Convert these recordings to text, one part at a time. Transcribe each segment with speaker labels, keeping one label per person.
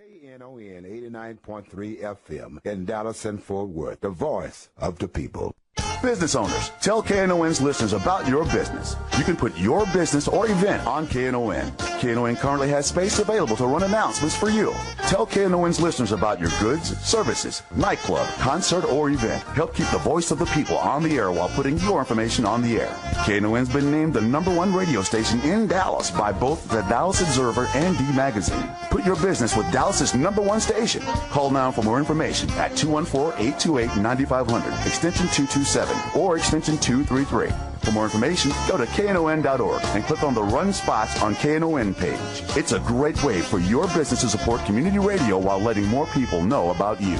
Speaker 1: Knon 89.3 FM in Dallas and Fort Worth, the voice of the people. Business owners, tell KNON's listeners about your business. You can put your business or event on KNON. KNON currently has space available to run announcements for you. Tell KNON's listeners about your goods, services, nightclub, concert, or event. Help keep the voice of the people on the air while putting your information on the air. KNON's been named the #1 radio station in Dallas by both the Dallas Observer and D Magazine. Put your business with Dallas's #1 station. Call now for more information at 214-828-9500, extension 227, or extension 233. For more information, go to knon.org and click on the Run Spots on KNON page. It's a great way for your business to support community radio while letting more people know about you.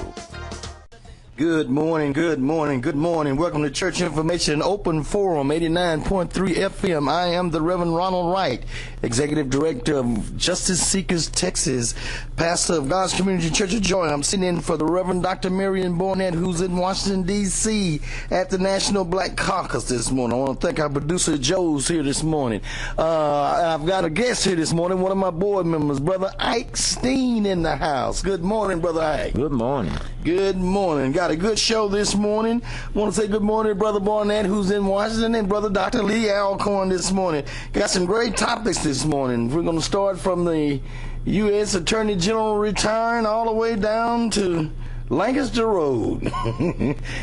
Speaker 2: Good morning, good morning, good morning. Welcome to Church Information Open Forum, 89.3 FM. I am the Reverend Ronald Wright, Executive Director of Justice Seekers Texas, pastor of God's Community Church of Joy. I'm sitting in for the Reverend Dr. Marion Barnett, who's in Washington, D.C. at the National Black Caucus this morning. I want to thank our producer, Joe's here this morning. I've got a guest here this morning, one of my board members, Brother Ike Steen in the house. Good morning, Brother Ike.
Speaker 3: Good morning.
Speaker 2: Good morning. Got a good show this morning. Want to say good morning to Brother Barnett, who's in Washington, and Brother Dr. Lee Alcorn this morning. Got some great topics this morning. We're going to start from the U.S. Attorney General retiring all the way down to Lancaster Road.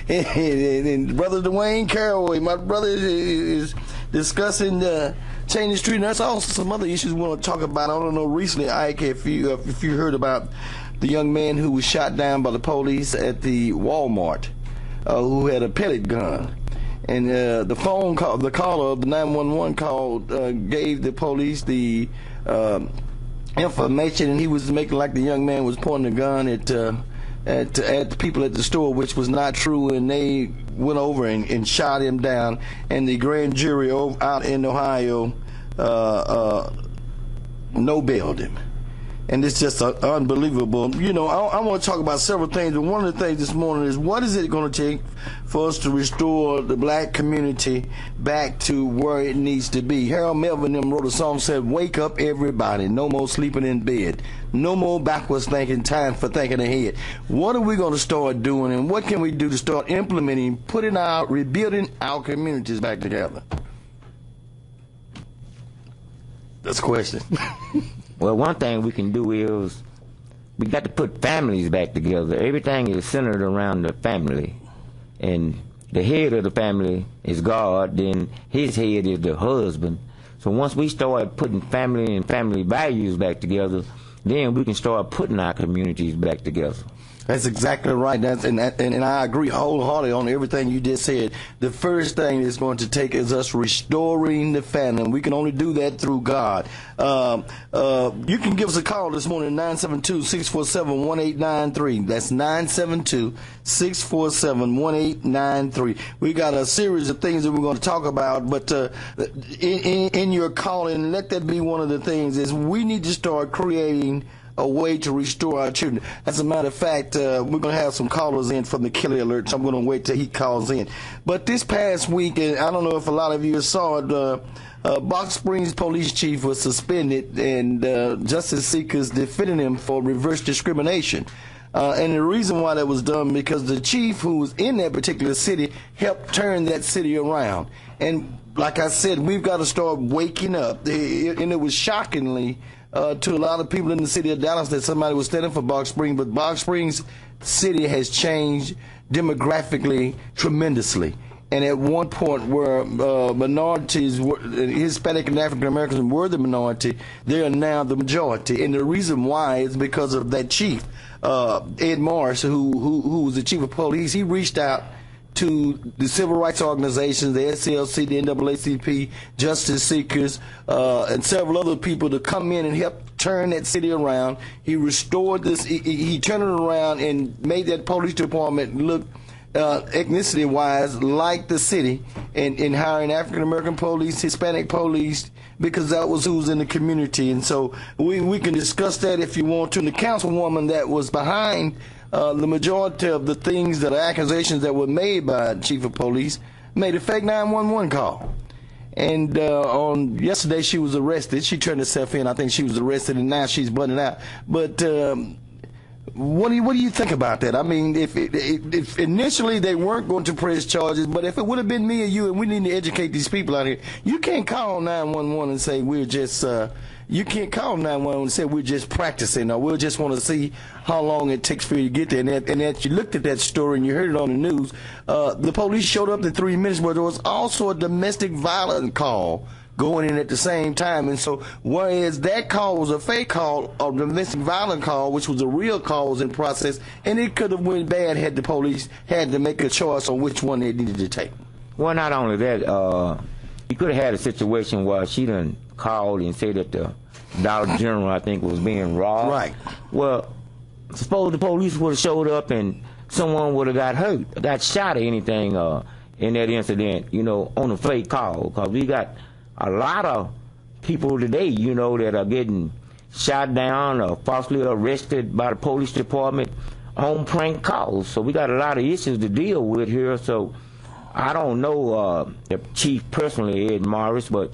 Speaker 2: and Brother Dwayne Caraway, my brother, is discussing Cheney Street, and there's also some other issues we want to talk about. I don't know recently, Ike, if you heard about the young man who was shot down by the police at the Walmart, who had a pellet gun. And the phone call, the caller of the 911 call gave the police the information, and he was making like the young man was pointing a gun at the people at the store, which was not true, and they went over and shot him down. And the grand jury out in Ohio no-bailed him. And it's just unbelievable. You know, I want to talk about several things, but one of the things this morning is, what is it going to take for us to restore the black community back to where it needs to be? Harold Melvin wrote a song, said, "Wake up everybody, no more sleeping in bed, no more backwards thinking, time for thinking ahead." What are we going to start doing, and what can we do to start implementing, rebuilding our communities back together? That's a question.
Speaker 3: Well, one thing we can do is we got to put families back together. Everything is centered around the family. And the head of the family is God, then his head is the husband. So once we start putting family and family values back together, then we can start putting our communities back together.
Speaker 2: That's exactly right. And I agree wholeheartedly on everything you just said. The first thing it's going to take is us restoring the family, and we can only do that through God. You can give us a call this morning, 972-647-1893. That's 972-647-1893. We got a series of things that we're going to talk about, but in your calling, let that be one of the things, is we need to start creating a way to restore our children. As a matter of fact, we're going to have some callers in from the Kelly Alert, so I'm going to wait till he calls in. But this past week, and I don't know if a lot of you saw it, Box Springs police chief was suspended, and justice seekers defended him for reverse discrimination. And the reason why that was done, because the chief who was in that particular city helped turn that city around. And like I said, we've got to start waking up. And it was shockingly to a lot of people in the city of Dallas that somebody was standing for Box Springs, but Box Springs city has changed demographically tremendously. And at one point where minorities, Hispanic and African Americans were the minority, they are now the majority. And the reason why is because of that chief, Ed Morris, who was the chief of police. He reached out to the civil rights organizations, the SCLC, the NAACP, Justice Seekers, and several other people to come in and help turn that city around. He restored this, he turned it around and made that police department look ethnicity-wise like the city, and hiring African-American police, Hispanic police, because that was who was in the community. And so we can discuss that if you want to. And the councilwoman that was behind the majority of the things that are accusations that were made by the chief of police made a fake 911 call. And on yesterday, she was arrested. She turned herself in. I think she was arrested, and now she's butting out. But what do you think about that? I mean, if initially they weren't going to press charges, but if it would have been me or you, and we need to educate these people out here, you can't call 911 and say we're just. You can't call 911 and say we're just practicing, or we'll just want to see how long it takes for you to get there. And that you looked at that story and you heard it on the news. The police showed up in 3 minutes, but there was also a domestic violence call going in at the same time. And so, whereas that call was a fake call, a domestic violence call, which was a real call, was in process, and it could have went bad had the police had to make a choice on which one they needed to take.
Speaker 3: Well, not only that, you could have had a situation where she done called and said that the Dollar General, I think, was being robbed.
Speaker 2: Right.
Speaker 3: Well, suppose the police would have showed up and someone would have got hurt, got shot or anything in that incident, you know, on a fake call. Because we got a lot of people today, you know, that are getting shot down or falsely arrested by the police department on prank calls. So we got a lot of issues to deal with here. So I don't know the chief personally, Ed Morris, but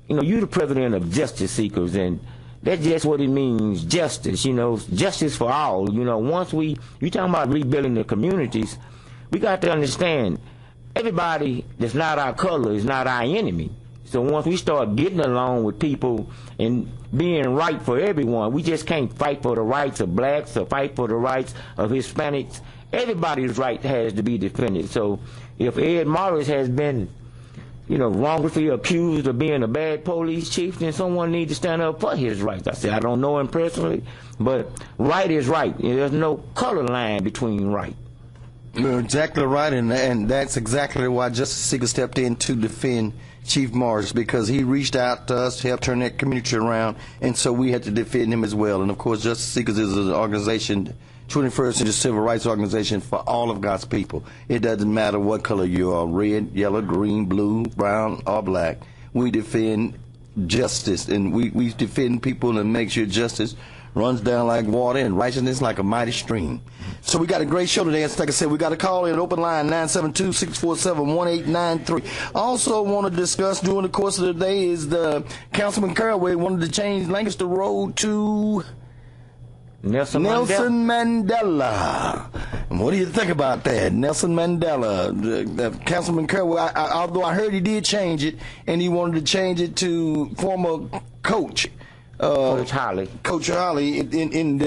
Speaker 3: you know, you're the president of Justice Seekers, and that's just what it means, justice, you know, justice for all. You know, once you talking about rebuilding the communities, we got to understand everybody that's not our color is not our enemy. So once we start getting along with people and being right for everyone, we just can't fight for the rights of blacks or fight for the rights of Hispanics. Everybody's right has to be defended. So if Ed Morris has been, you know, wrongfully accused of being a bad police chief, then someone needs to stand up for his rights. I said, I don't know him personally, but right is right. There's no color line between right.
Speaker 2: You're exactly right, and that's exactly why Justice Seeker stepped in to defend Chief Morris, because he reached out to us to help turn that community around, and so we had to defend him as well. And of course, Justice Seekers is an organization, 21st century civil rights organization for all of God's people. It doesn't matter what color you are, red, yellow, green, blue, brown, or black. We defend justice, and we defend people and make sure justice runs down like water and righteousness like a mighty stream. So we got a great show today. Like I said, we got a call in, open line 972-647-1893. Also want to discuss during the course of the day is the Councilman Caraway wanted to change Lancaster Road to Nelson Mandela. And what do you think about that? Nelson Mandela. Councilman Caraway, although I heard he did change it, and he wanted to change it to former coach.
Speaker 3: Coach Holly.
Speaker 2: Coach Holly in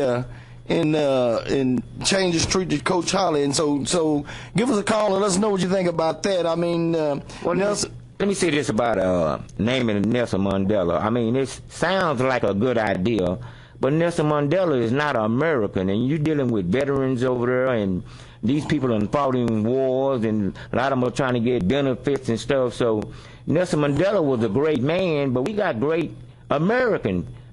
Speaker 2: change the street to Coach Holly, and so give us a call and let us know what you think about that. I mean,
Speaker 3: well, Nelson, let me say this about naming Nelson Mandela. I mean, it sounds like a good idea, but Nelson Mandela is not American, and you're dealing with veterans over there, and these people are fighting wars, and a lot of them are trying to get benefits and stuff. So Nelson Mandela was a great man, but we got great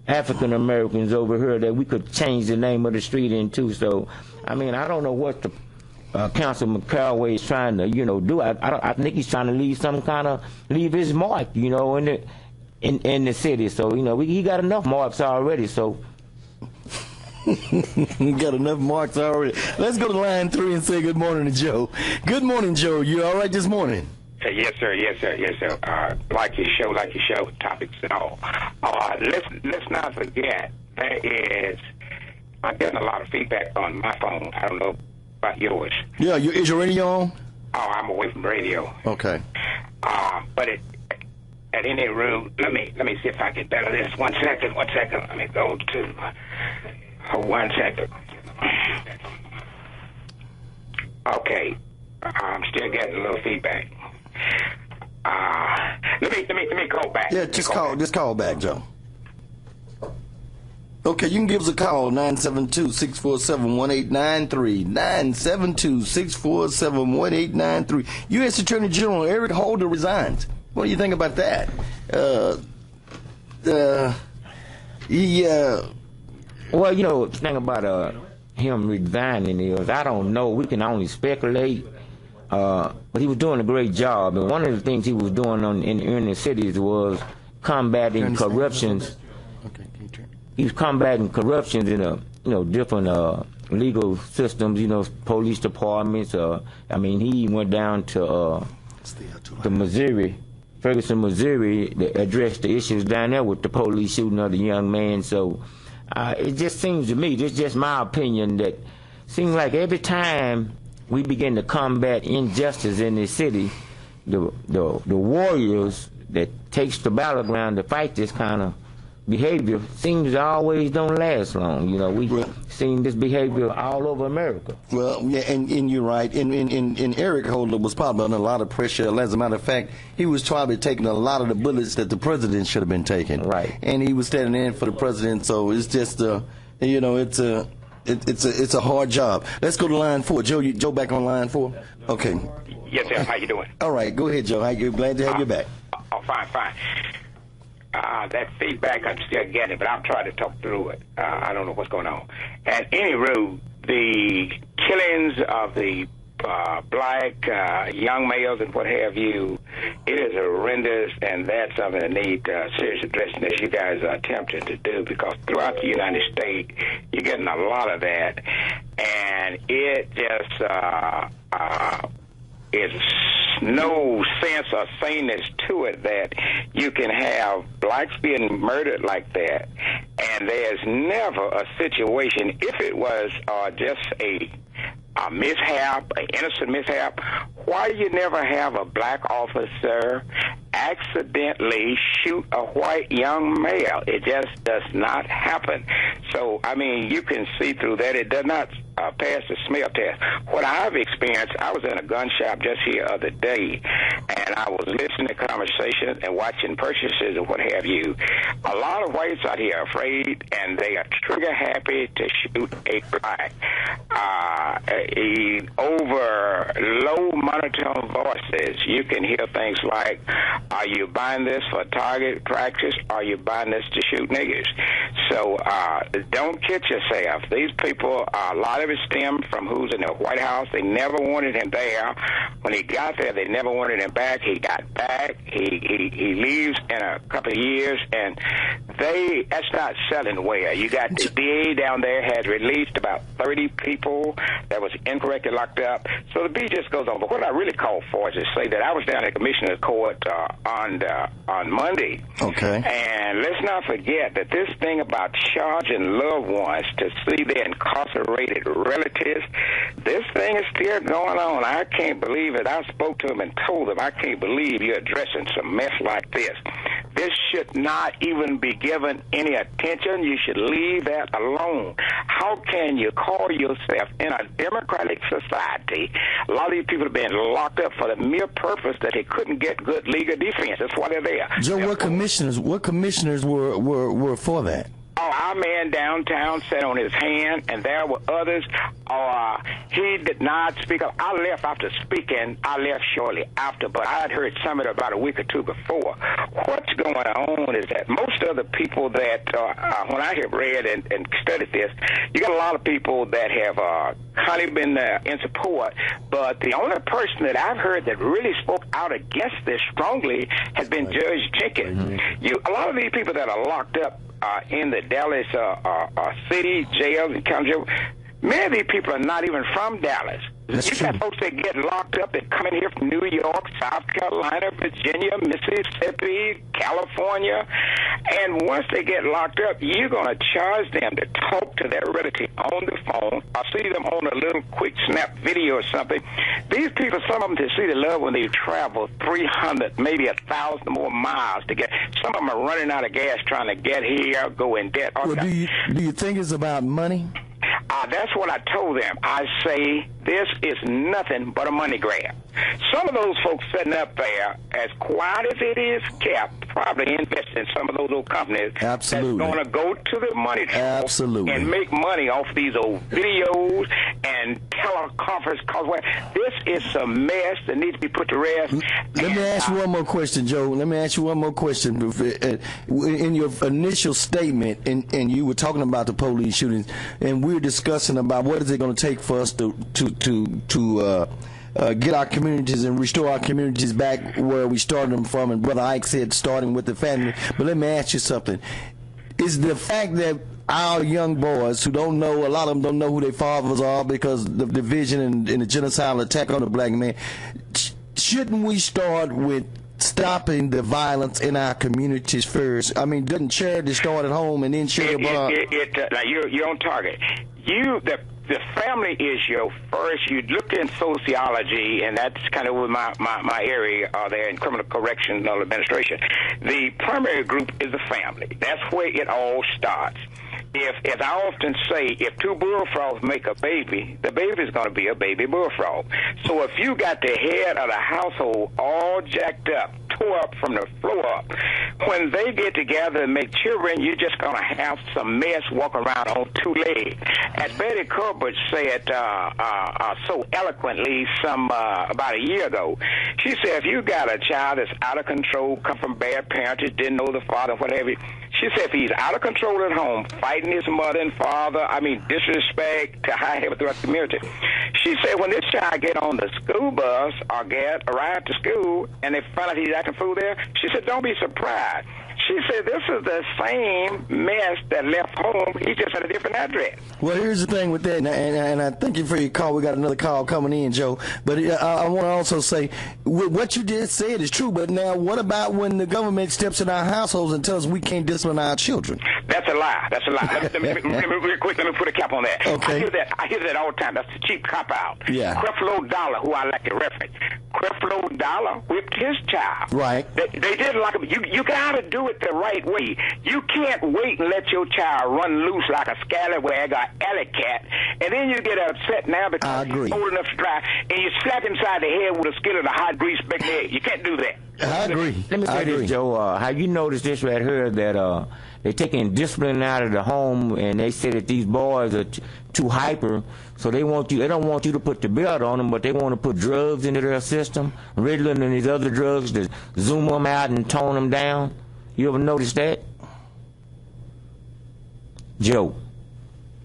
Speaker 3: African Americans over here that we could change the name of the street into. So, I mean, I don't know what the Councilman Caraway is trying to, you know, do. I think he's trying to leave his mark, you know, in the city. So, you know, he got enough marks already. So.
Speaker 2: We got enough marks already. Let's go to line 3 and say good morning to Joe. Good morning, Joe. You all right this morning?
Speaker 4: Yes, sir. Like your show, topics and all. Let's not forget, I'm getting a lot of feedback on my phone. I don't know about yours.
Speaker 2: Yeah, is your radio on?
Speaker 4: Oh, I'm away from radio.
Speaker 2: Okay.
Speaker 4: But at any rate, let me see if I can better this. One second. Let me go to 1 second. Okay. I'm still getting a little feedback. Let me call back.
Speaker 2: Yeah, just call back, Joe. Okay, you can give us a call, 972-647-1893, 972-647-1893. U.S. Attorney General Eric Holder resigns. What do you think about that?
Speaker 3: Well, you know, the thing about him resigning is, I don't know, we can only speculate. But he was doing a great job, and one of the things he was doing in the cities was combating corruptions.
Speaker 2: Okay, can you turn?
Speaker 3: He was combating corruptions in different legal systems, you know, police departments. I mean, he went down to Missouri Ferguson, Missouri, to address the issues down there with the police shooting of the young man. So it just seems to me, this is just my opinion, that seems like every time we begin to combat injustice in this city, the warriors that takes the battleground to fight this kind of behavior seems to always don't last long. You know, we've seen this behavior all over America.
Speaker 2: Well, yeah, and you're right. And Eric Holder was probably under a lot of pressure. As a matter of fact, he was probably taking a lot of the bullets that the president should have been taking.
Speaker 3: Right.
Speaker 2: And he was standing in for the president. So it's just, you know, it's a hard job. Let's go to line 4. Joe, back on line 4. Okay.
Speaker 4: Yes, sir. How you doing?
Speaker 2: All right. Go ahead, Joe. Glad to have you back.
Speaker 4: Oh, fine. That feedback, I'm still getting it, but I'll try to talk through it. I don't know what's going on. At any rate, the killings of the black young males and what have you, it is horrendous, and that's something that needs serious addressing, as you guys are attempting to do, because throughout the United States, you're getting a lot of that, and it just is no sense or saneness to it that you can have blacks being murdered like that, and there's never a situation, if it was just a mishap, an innocent mishap, why do you never have a black officer accidentally shoot a white young male? It just does not happen. So, I mean, you can see through that. It does not pass the smell test. What I've experienced, I was in a gun shop just here the other day, and I was listening to conversations and watching purchases and what have you. A lot of whites out here are afraid, and they are trigger happy to shoot a black. Over low monotone voices, you can hear things like, are you buying this for target practice? Are you buying this to shoot niggas? So don't kid yourself. These people, a lot of it stemmed from who's in the White House. They never wanted him there. When he got there, they never wanted him back. He got back. He leaves in a couple of years, and that's not selling well. You got the DA down there has released about 30 people that was incorrectly locked up. So the beat just goes on. But what I really called for is to say that I was down at Commissioner's Court on Monday.
Speaker 2: Okay.
Speaker 4: And let's not forget that this thing about charging loved ones to see their incarcerated relatives, this thing is still going on. I can't believe it. I spoke to him and told him, I can't believe you're addressing some mess like this. This should not even be given any attention. You should leave that alone. How can you call yourself in a democratic society? A lot of these people have been locked up for the mere purpose that they couldn't get good legal defense. That's why they're there.
Speaker 2: Joe, what commissioners were for that?
Speaker 4: Oh, our man downtown sat on his hand, and there were others. He did not speak up. I left after speaking. I left shortly after, but I had heard some of it about a week or two before. What's going on is that most of the people that, when I have read and studied this, you got a lot of people that have kind of been in support, but the only person that I've heard that really spoke out against this strongly has been Judge Jenkins. A lot of these people that are locked up in the Dallas city jails and county jail, many of these people are not even from Dallas. You got folks that get locked up that come in here from New York, South Carolina, Virginia, Mississippi, California, and once they get locked up, you're going to charge them to talk to their relative on the phone. I see them on a little quick snap video or something. These people, some of them, to see the love when they travel 300, maybe 1,000 more miles to get. Some of them are running out of gas trying to get here, go in debt.
Speaker 2: Well, do you think it's about money?
Speaker 4: That's what I told them. I say this is nothing but a money grab. Some of those folks sitting up there, as quiet as it is kept, probably invest in some of those old companies.
Speaker 2: Absolutely.
Speaker 4: That's going to go to the money trail.
Speaker 2: Absolutely.
Speaker 4: And make money off these old videos and teleconference calls. This is a mess that needs to be put to rest.
Speaker 2: Let me ask you one more question, Joe. Let me ask you one more question. In your initial statement, and you were talking about the police shootings, and we're discussing about what is it going to take for us to get our communities and restore our communities back where we started them from. And Brother Ike said starting with the family. But let me ask you something. Is the fact that our young boys who don't know, a lot of them don't know who their fathers are because of the division and the genocidal attack on the black man, shouldn't we start with stopping the violence in our communities first? I mean, doesn't charity start at home and then sugar bar?
Speaker 4: Now you're on target. The family is your first. You look in sociology, and that's kind of my area there in criminal correctional administration. The primary group is the family. That's where it all starts. As I often say, if two bullfrogs make a baby, the baby is going to be a baby bullfrog. So if you got the head of the household all jacked up, tore up from the floor up, when they get together and make children, you're just going to have some mess walk around on two legs. As Betty Corbett said so eloquently about a year ago, she said, if you got a child that's out of control, come from bad parentage, didn't know the father, whatever, she said if he's out of control at home, fighting his mother and father, disrespect to high heaven throughout the community. She said when this child get on the school bus or arrive to school and they find out he's acting fool there, she said don't be surprised. She said this is the same mess that left home. He just had a different address.
Speaker 2: Well, here's the thing with that, and I thank you for your call. We got another call coming in, Joe. But I want to also say, what you just said is true, but now what about when the government steps in our households and tells us we can't discipline our children?
Speaker 4: That's a lie. Let me real quick, let me put a cap on that.
Speaker 2: Okay.
Speaker 4: I hear that all the time. That's the cheap cop-out.
Speaker 2: Yeah.
Speaker 4: Creflo Dollar, who I like to reference. Creflo Dollar whipped his child.
Speaker 2: Right.
Speaker 4: They didn't like him. You got to do it the right way. You can't wait and let your child run loose like a scallywag or alley cat, and then you get upset now because he's old enough to drive, and you slap him side the head with a skillet of hot grease back there. You can't do that.
Speaker 2: I agree.
Speaker 3: Let me say this, Joe. Have you noticed this right here that they're taking discipline out of the home, and they say that these boys are too hyper, so they don't want you to put the belt on them, but they want to put drugs into their system, Ritalin and these other drugs to zoom them out and tone them down. You ever notice that? Joe.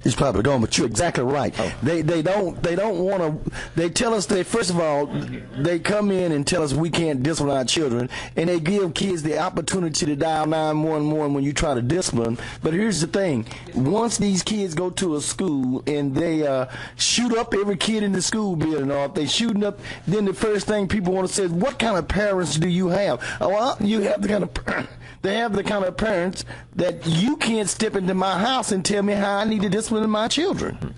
Speaker 2: He's probably gone, but you're exactly right. Oh. They don't want to. They tell us that first of all, they come in and tell us we can't discipline our children, and they give kids the opportunity to dial 911 when you try to discipline. But here's the thing: once these kids go to a school and they shoot up every kid in the school building, or if they shooting up, then the first thing people want to say is, "What kind of parents do you have?" Oh, well, you have the kind of. They have the kind of parents that you can't step into my house and tell me how I need to discipline my children.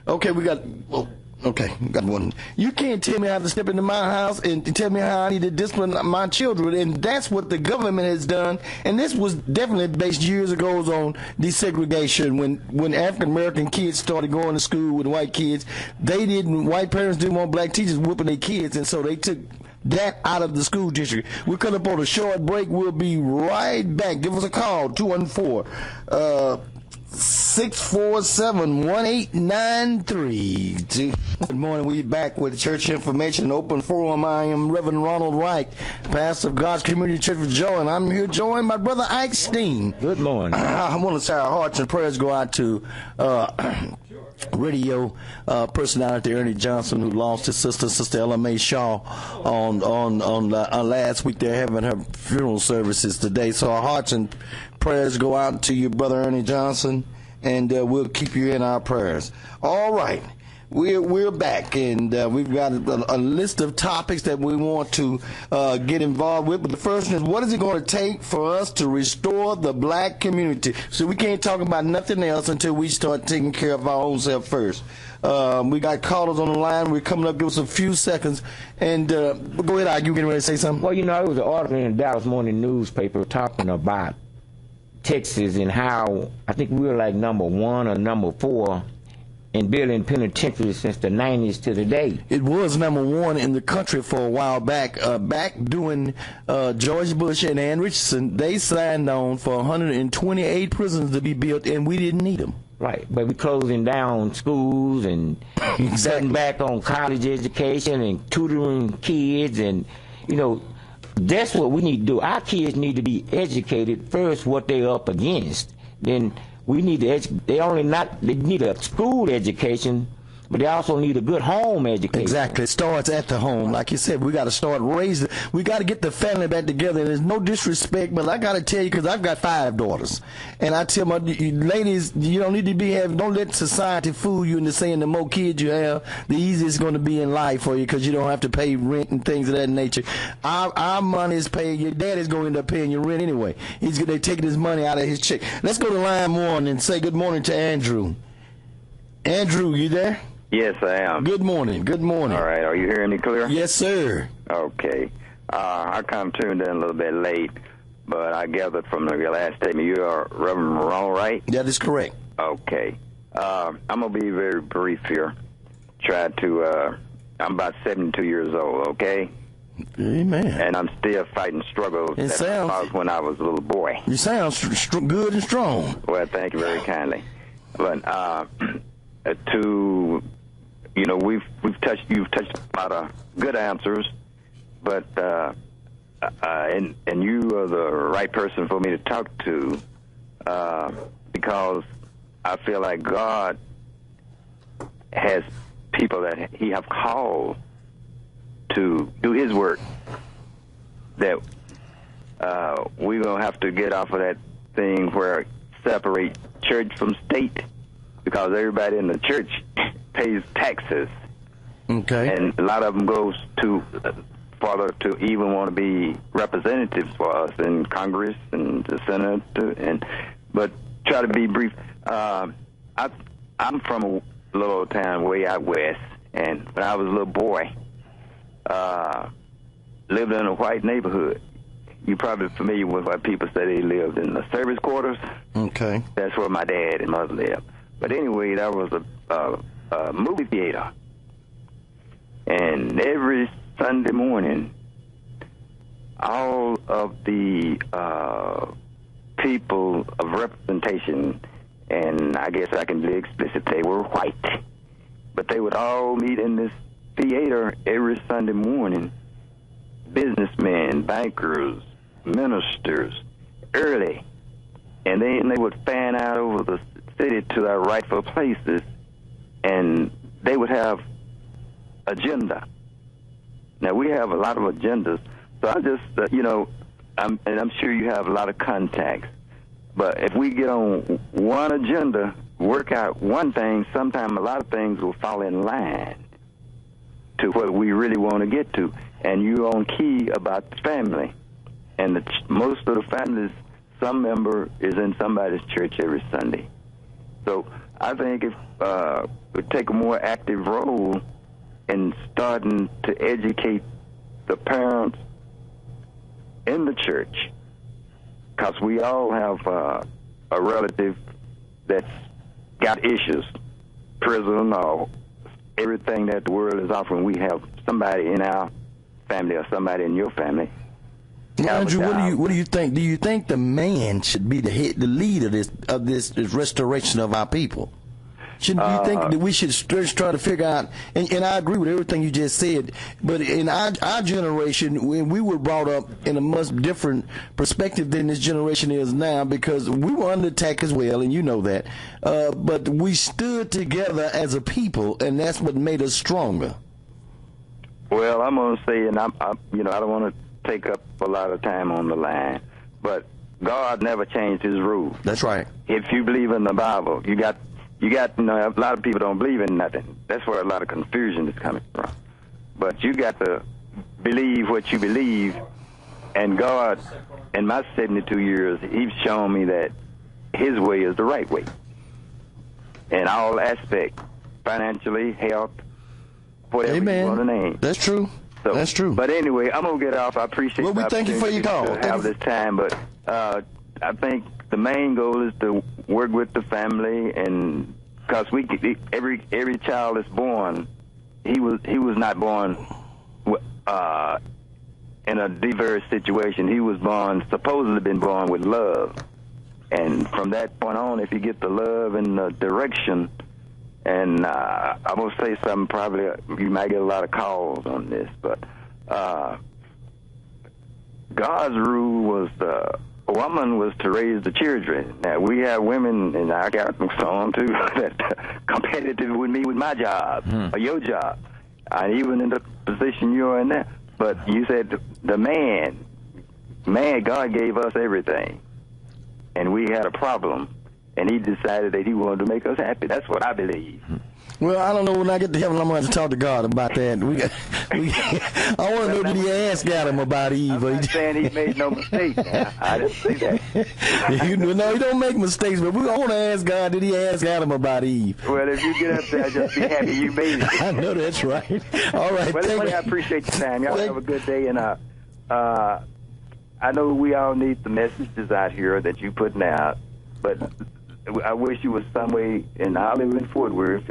Speaker 2: Okay, we got one. You can't tell me how to step into my house and tell me how I need to discipline my children, and that's what the government has done. And this was definitely based years ago on desegregation. When African American kids started going to school with white kids, white parents didn't want black teachers whooping their kids, and so they took that out of the school district. We're coming up on a short break. We'll be right back. Give us a call, 214-647-1893. Good morning. We're back with Church Information Open Forum. I am Reverend Ronald Wright, pastor of God's Community Church of Joy, and I'm here joined by Brother Ike Steen.
Speaker 3: Good morning.
Speaker 2: I want to say our hearts and prayers go out to radio personality Ernie Johnson, who lost his Sister Ella Mae Shaw, on last week. They're having her funeral services today. So our hearts and prayers go out to you, Brother Ernie Johnson, and we'll keep you in our prayers. All right. We're back, and we've got a list of topics that we want to get involved with. But the first one is, what is it going to take for us to restore the black community? So we can't talk about nothing else until we start taking care of our own self first. We got callers on the line. We're coming up. Give us a few seconds. And go ahead, Ike. You getting ready to say something?
Speaker 3: Well, there was an article in the Dallas Morning newspaper talking about Texas and how I think we were like number 1 or number 4 in building penitentiaries since the 90s to today.
Speaker 2: It was number 1 in the country for a while back. Back during George Bush and Ann Richardson, they signed on for 128 prisons to be built, and we didn't need them.
Speaker 3: Right, but we're closing down schools and cutting back on college education and tutoring kids, and that's what we need to do. Our kids need to be educated first, what they're up against. Then we need to they need a school education, but they also need a good home education.
Speaker 2: Exactly. It starts at the home. Like you said, we got to start raising. We got to get the family back together. And there's no disrespect, but I got to tell you, because I've got 5 daughters, and I tell my ladies, you don't need to don't let society fool you into saying the more kids you have, the easier it's going to be in life for you, because you don't have to pay rent and things of that nature. Our money is paid. Your daddy's going to end up paying your rent anyway. They're taking his money out of his check. Let's go to line 1 and say good morning to Andrew. Andrew, you there?
Speaker 5: Yes, I am.
Speaker 2: Good morning. Good morning.
Speaker 5: All right. Are you hearing me clear?
Speaker 2: Yes, sir.
Speaker 5: Okay. I kind of tuned in a little bit late, but I gathered from your last statement you are Reverend Ronald, right?
Speaker 2: That is correct.
Speaker 5: Okay. I'm going to be very brief here. I'm about 72 years old, okay?
Speaker 2: Amen.
Speaker 5: And I'm still fighting struggles that I caused when I was a little boy.
Speaker 2: You sound good and strong.
Speaker 5: Well, thank you very kindly. But you've touched a lot of good answers, but and you are the right person for me to talk to, because I feel like God has people that He have called to do His work, that we're going to have to get off of that thing where separate church from state, because everybody in the church pays taxes.
Speaker 2: Okay.
Speaker 5: And a lot of them goes to farther to even want to be representatives for us in Congress and the Senate. But try to be brief. I'm from a little town way out west, and when I was a little boy, lived in a white neighborhood. You're probably familiar with what people say they lived in the service quarters.
Speaker 2: Okay.
Speaker 5: That's where my dad and mother lived. But anyway, there was a movie theater. And every Sunday morning, all of the people of representation, and I guess I can be explicit, they were white, but they would all meet in this theater every Sunday morning, businessmen, bankers, ministers, early, and they would fan out over the city to their rightful places, and they would have agenda. Now, we have a lot of agendas, so I just, I'm sure you have a lot of contacts, but if we get on one agenda, work out one thing, sometimes a lot of things will fall in line to what we really want to get to. And you're on key about the family. And most of the families, some member is in somebody's church every Sunday. So I think if we take a more active role in starting to educate the parents in the church, because we all have a relative that's got issues, prison or everything that the world is offering. We have somebody in our family or somebody in your family.
Speaker 2: Andrew, what do you think? Do you think the man should be the lead of this restoration of our people? Shouldn't you think that we should try to figure out? And I agree with everything you just said. But in our generation, when we were brought up in a much different perspective than this generation is now, because we were under attack as well, and you know that. But we stood together as a people, and that's what made us stronger.
Speaker 5: Well, I'm going to say, and I don't want to take up a lot of time on the line, but God never changed His rules.
Speaker 2: That's right.
Speaker 5: If you believe in the Bible, you got a lot of people don't believe in nothing. That's where a lot of confusion is coming from. But you got to believe what you believe, and God, in my 72 years, He's shown me that His way is the right way in all aspects, financially, health, whatever you want to name.
Speaker 2: That's true.
Speaker 5: So,
Speaker 2: that's true.
Speaker 5: But anyway, I'm going to get off. I appreciate
Speaker 2: we thank you for your call.
Speaker 5: To have this time, but I think the main goal is to work with the family, and because every child is born, he was not born in a diverse situation. He was supposedly been born with love, and from that point on, if you get the love and the direction, and I'm gonna say something. Probably you might get a lot of calls on this, but God's rule a woman was to raise the children. Now, we have women, and I got some too, that competitive with me with my job or your job, even in the position you're in now. But you said the man, God gave us everything, and we had a problem, and he decided that he wanted to make us happy. That's what I believe.
Speaker 2: Well, I don't know. When I get to heaven, I'm going to have to talk to God about that. I want to know, did he ask Adam about Eve?
Speaker 5: I'm not saying he made no mistake. I didn't say that.
Speaker 2: No, he don't make mistakes, but I want to ask God, did he ask Adam about Eve?
Speaker 5: Well, if you get up there, just be happy you made it.
Speaker 2: I know that's right. All right.
Speaker 5: Well, anyway, I appreciate your time. Y'all have a good day. And I know we all need the messages out here that you're putting out, but I wish you was some way, and I live in Fort Worth,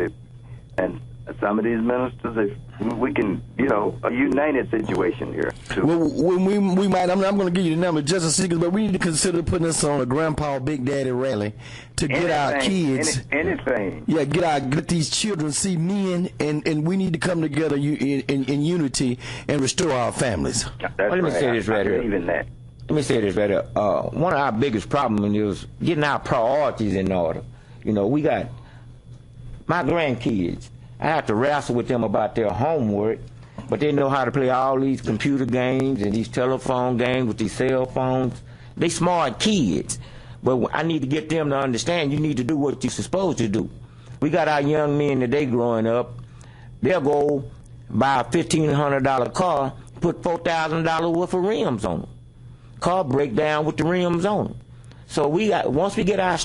Speaker 5: and some of these ministers, if we can, a united situation here, too.
Speaker 2: Well, when we might, I'm going to give you the number just a second, but we need to consider putting us on a Grandpa Big Daddy rally to get our kids.
Speaker 5: Anything.
Speaker 2: Yeah, get these children see men, and we need to come together in unity and restore our families.
Speaker 3: Let me say this right here. Let me say this right here. One of our biggest problems is getting our priorities in order. We got my grandkids. I have to wrestle with them about their homework, but they know how to play all these computer games and these telephone games with these cell phones. They smart kids, but I need to get them to understand you need to do what you're supposed to do. We got our young men today growing up. They'll go buy a $1,500 car, put $4,000 worth of rims on them. Car break down with the rims on them. So once we get our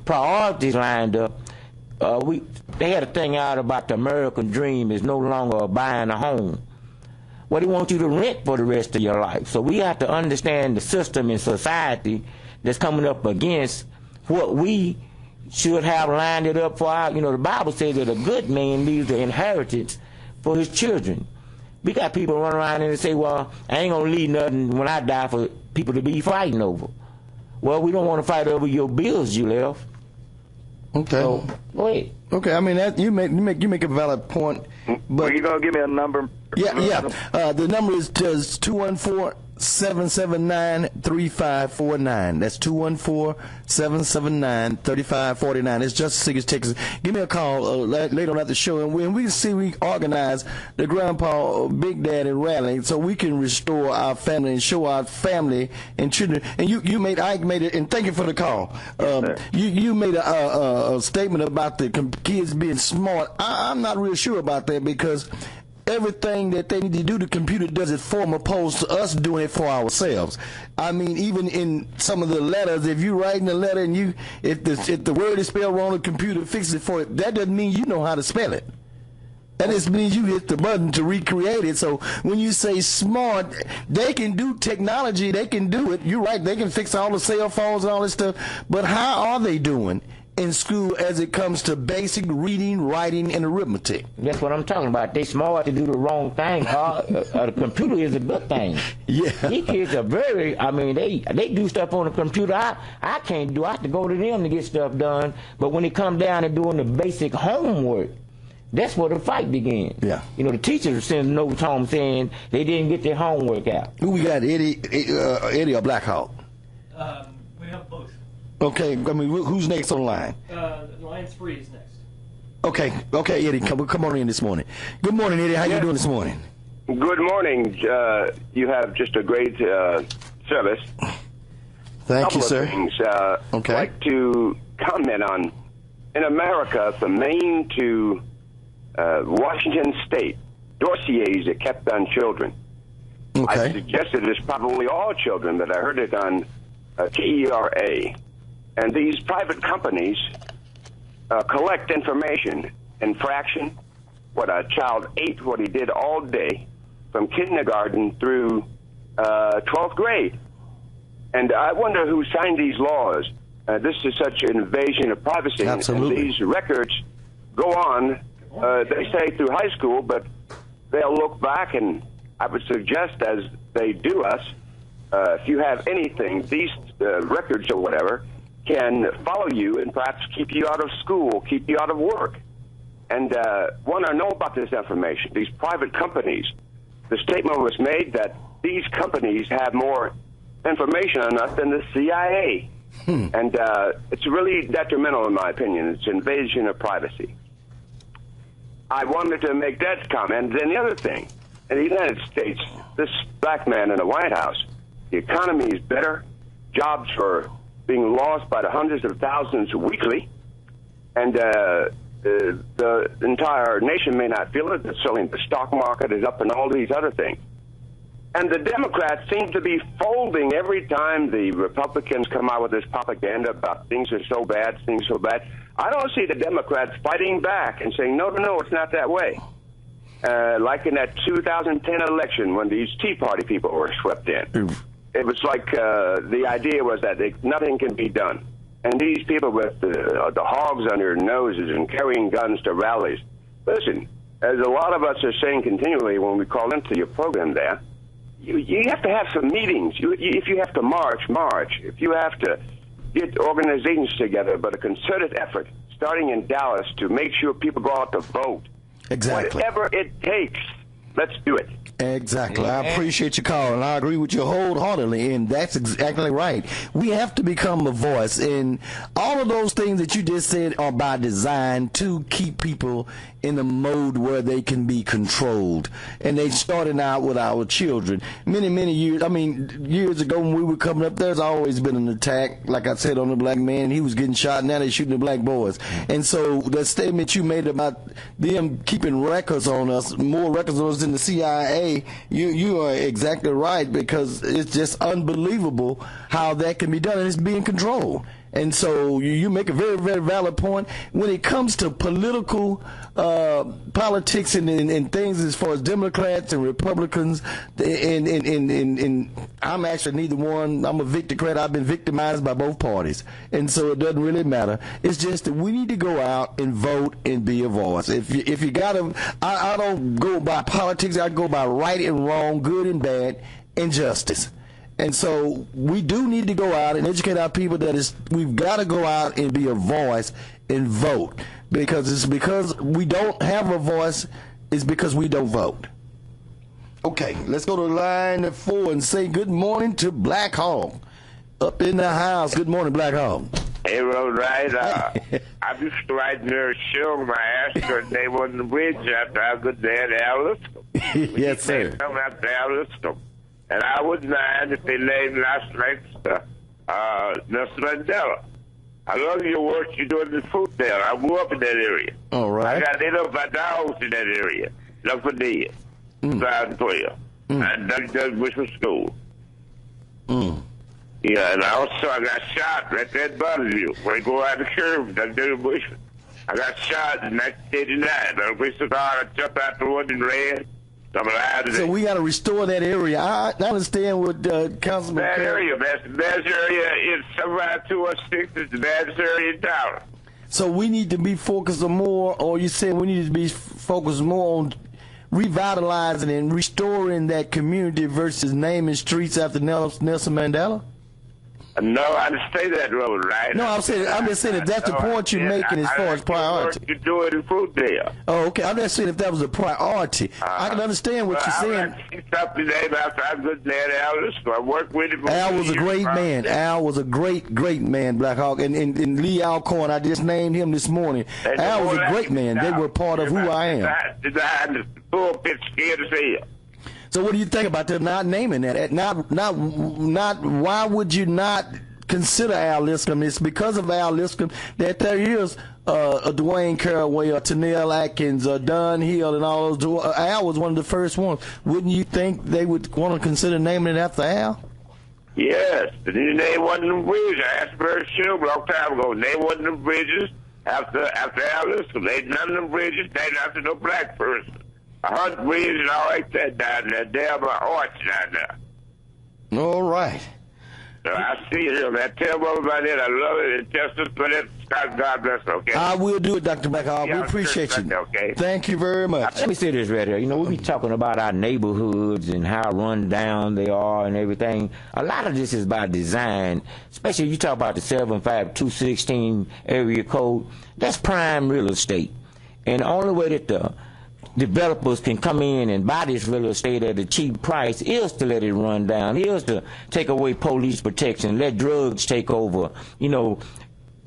Speaker 3: priorities lined up, they had a thing out about the American dream is no longer buying a home. Well, they want you to rent for the rest of your life. So we have to understand the system in society that's coming up against what we should have lined it up for our, the Bible says that a good man leaves the inheritance for his children. We got people run around and say, well, I ain't going to leave nothing when I die for people to be fighting over. Well, we don't want to fight over your bills you left.
Speaker 2: Okay.
Speaker 3: So, go ahead.
Speaker 2: Okay, I mean you make a valid point, but
Speaker 5: are you gonna give me a number?
Speaker 2: Yeah. The number is 214-779-3549. That's 214-779-3549. It's just Secret Texas. Give me a call later on at the show, and we organize the Grandpa Big Daddy rally so we can restore our family and show our family and children. And Ike made it, and thank you for the call. You made a statement about the kids being smart. I'm not real sure about that, because everything that they need to do, the computer does it for them, opposed to us doing it for ourselves. I mean, even in some of the letters, if you're writing a letter and if the word is spelled wrong, the computer fixes it for you. That doesn't mean you know how to spell it. That just means you hit the button to recreate it. So when you say smart, they can do technology, they can do it. You're right, they can fix all the cell phones and all this stuff. But how are they doing in school as it comes to basic reading, writing, and arithmetic?
Speaker 3: That's what I'm talking about. They smart to do the wrong thing. The computer is a good thing.
Speaker 2: Yeah.
Speaker 3: These kids are they do stuff on the computer I can't do. I have to go to them to get stuff done. But when it comes down to doing the basic homework, that's where the fight begins.
Speaker 2: Yeah.
Speaker 3: The teachers send notes home saying they didn't get their homework out.
Speaker 2: Who we got, Eddie or Black Hawk?
Speaker 6: We have both.
Speaker 2: Okay, I mean, who's next on the line?
Speaker 6: Line 3 is next.
Speaker 2: Okay, Eddie, come on in this morning. Good morning, Eddie. How you doing this morning?
Speaker 7: Good morning. You have just a great service.
Speaker 2: Thank you, sir.
Speaker 7: Things,
Speaker 2: okay.
Speaker 7: I'd like to comment on, in America, from Maine to Washington State, dossiers are kept on children.
Speaker 2: Okay.
Speaker 7: I suggested it's probably all children, but I heard it on TERA. And these private companies collect information, infraction, what a child ate, what he did all day, from kindergarten through 12th grade. And I wonder who signed these laws. This is such an invasion of privacy.
Speaker 2: Absolutely.
Speaker 7: And these records go on, they say through high school, but they'll look back, and I would suggest, as they do us, if you have anything, these records or whatever can follow you and perhaps keep you out of school, keep you out of work. And want to know about this information, these private companies. The statement was made that these companies have more information on us than the CIA. And it's really detrimental, in my opinion. It's invasion of privacy. I wanted to make that comment. Then the other thing, in the United States, this black man in the White House, the economy is better. Jobs are being lost by the hundreds of thousands weekly. And the entire nation may not feel it. Certainly the stock market is up and all these other things. And the Democrats seem to be folding every time the Republicans come out with this propaganda about things are so bad, things are so bad. I don't see the Democrats fighting back and saying, no, it's not that way. Like in that 2010 election when these Tea Party people were swept in. It was like the idea was that nothing can be done. And these people with the hogs on their noses and carrying guns to rallies. Listen, as a lot of us are saying continually when we call into your program there, you have to have some meetings. If you have to march. If you have to get organizations together, but a concerted effort, starting in Dallas, to make sure people go out to vote.
Speaker 2: Exactly.
Speaker 7: Whatever it takes, let's do it.
Speaker 2: Exactly. I appreciate your call, and I agree with you wholeheartedly, and that's exactly right. We have to become a voice, and all of those things that you just said are by design to keep people in a mode where they can be controlled. And they started out with our children. Many years, years ago when we were coming up, there's always been an attack, like I said, on the black man. He was getting shot, now they're shooting the black boys. And so the statement you made about them keeping records on us, more records on us than the CIA, you are exactly right, because it's just unbelievable how that can be done, and it's being controlled. And so you make a very, very valid point. When it comes to political politics and things as far as Democrats and Republicans, and I'm actually neither one. I'm a victimocrat. I've been victimized by both parties. And so it doesn't really matter. It's just that we need to go out and vote and be a voice. If you got to, I don't go by politics. I go by right and wrong, good and bad, and justice. And so we do need to go out and educate our people we've got to go out and be a voice and vote. Because it's because we don't have a voice, it's because we don't vote. Okay, let's go to line 4 and say good morning to Black Hawk. Up in the house. Good morning, Black Hawk.
Speaker 8: Hey, Wright. I used to write their show. I asked her they wasn't the bridge after our good dad, Al Liscombe.
Speaker 2: Yes, sir.
Speaker 8: Come after Al Liscombe. And I wouldn't mind if they named last night's Nelson Mandela. I love your work you do in the food there. I grew up in that area.
Speaker 2: All right.
Speaker 8: I got 8 of my dogs in that area. Love for dead. South Korea. And Doug Bishop School. Yeah, and also I got shot right there at Bonneville. When I go out the curve, Doug Bishop. I got shot in 1989. I went so hard, I jumped out the wood and ran.
Speaker 2: So we got to restore that area. I understand what Councilman.
Speaker 8: That area, the best area is somewhere 216 is the best area in town.
Speaker 2: So we need to be focused on more, or you said we need to be focused more on revitalizing and restoring that community versus naming streets after Nelson Mandela?
Speaker 8: No, I didn't say that, Ronald, right?
Speaker 2: No, I'm just saying if that's the point you're making as far as priority.
Speaker 8: You do it in fruit there.
Speaker 2: Oh, okay. I'm just saying if that was a priority. I can understand what you're saying.
Speaker 8: Something named after our good man, Al Liscombe. I worked with him.
Speaker 2: Al was a great man. Al was a great man, Black Hawk. And Lee Alcorn, I just named him this morning. Al was a great man. They were part of who I am.
Speaker 8: Designed the pulpit scared as hell.
Speaker 2: So what do you think about them not naming that? Not. Why would you not consider Al Liscombe? It's because of Al Liscombe that there is a Dwayne Caraway, or Tennille Atkins, or Don Hill, and all those. Al was one of the first ones. Wouldn't you think they would want to consider naming it after Al?
Speaker 8: Yes, but he named one of them bridges. I asked Barry Shield a long time ago. Name one of them bridges after Al Liscombe. They none of them bridges named after no black person. A Hunt Bridge and all like that down there. Damn arch down there.
Speaker 2: All right.
Speaker 8: So I see him. I tell them about it. I love it. And justice for it. God bless, okay?
Speaker 2: I will do it, Dr. Blackhawk. We appreciate you.
Speaker 8: Okay.
Speaker 2: Thank you very much.
Speaker 3: Let me say this right here. You know, we be talking about our neighborhoods and how run down they are and everything. A lot of this is by design, especially you talk about the 75216 area code. That's prime real estate. And the only way that the developers can come in and buy this real estate at a cheap price is to let it run down, is to take away police protection, let drugs take over,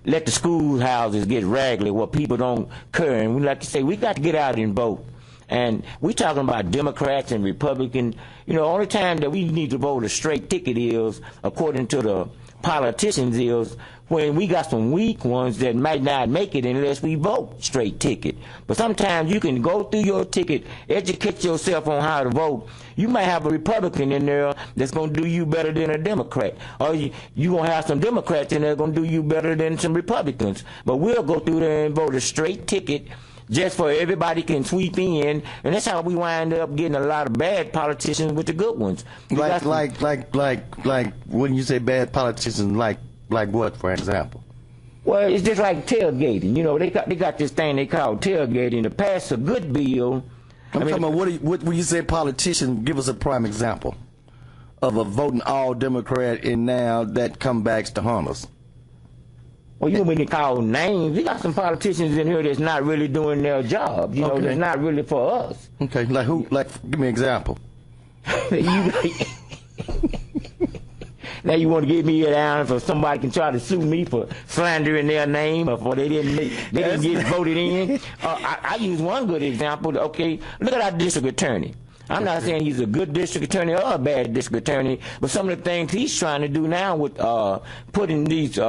Speaker 3: let the schoolhouses get raggedy where people don't care. And we like to say, we got to get out and vote. And we talking about Democrats and Republicans. Only time that we need to vote a straight ticket is, according to the politicians, is when we got some weak ones that might not make it unless we vote straight ticket. But sometimes you can go through your ticket, educate yourself on how to vote. You might have a Republican in there that's going to do you better than a Democrat. Or you going to have some Democrats in there going to do you better than some Republicans. But we'll go through there and vote a straight ticket just for everybody can sweep in, and that's how we wind up getting a lot of bad politicians with the good ones.
Speaker 2: Like when you say bad politicians, like what, for example?
Speaker 3: Well, it's just like tailgating. They got this thing they call tailgating. To pass a good bill.
Speaker 2: I'm talking about what when you say politician, give us a prime example of a voting all Democrat and now that comebacks to harm us.
Speaker 3: Well, when they call names, we got some politicians in here that's not really doing their job. That's not really for us.
Speaker 2: Okay, like who? Like, give me an example.
Speaker 3: Now you want to get me down so somebody can try to sue me for slandering their name or for they didn't get voted in. I use one good example. Okay, look at our district attorney. I'm not saying he's a good district attorney or a bad district attorney, but some of the things he's trying to do now with putting these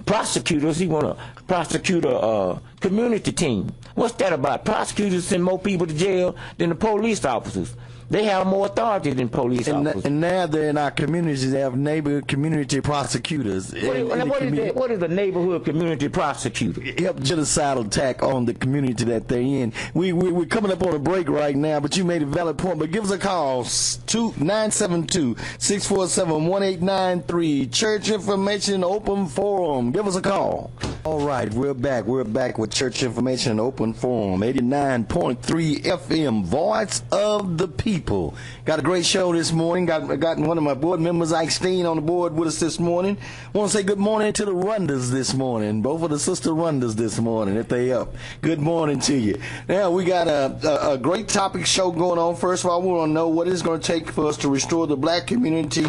Speaker 3: prosecutors, he want to prosecute a community team. What's that about? Prosecutors send more people to jail than the police officers. They have more authority than police officers.
Speaker 2: And now they're in our communities. They have neighborhood community prosecutors.
Speaker 3: What is a neighborhood community prosecutor?
Speaker 2: Help genocidal attack on the community that they're in. We're coming up on a break right now, but you made a valid point. But give us a call, 972-647-1893. Church Information Open Forum. Give us a call. All right, we're back. We're back with Church Information Open Forum, 89.3 FM, Voice of the People. Got a great show this morning. Got one of my board members, Ike Steen, on the board with us this morning. Want to say good morning to the Rundas this morning. Both of the sister Rundas this morning, if they up. Good morning to you. Now, we got a great topic show going on. First of all, we want to know what it's going to take for us to restore the black community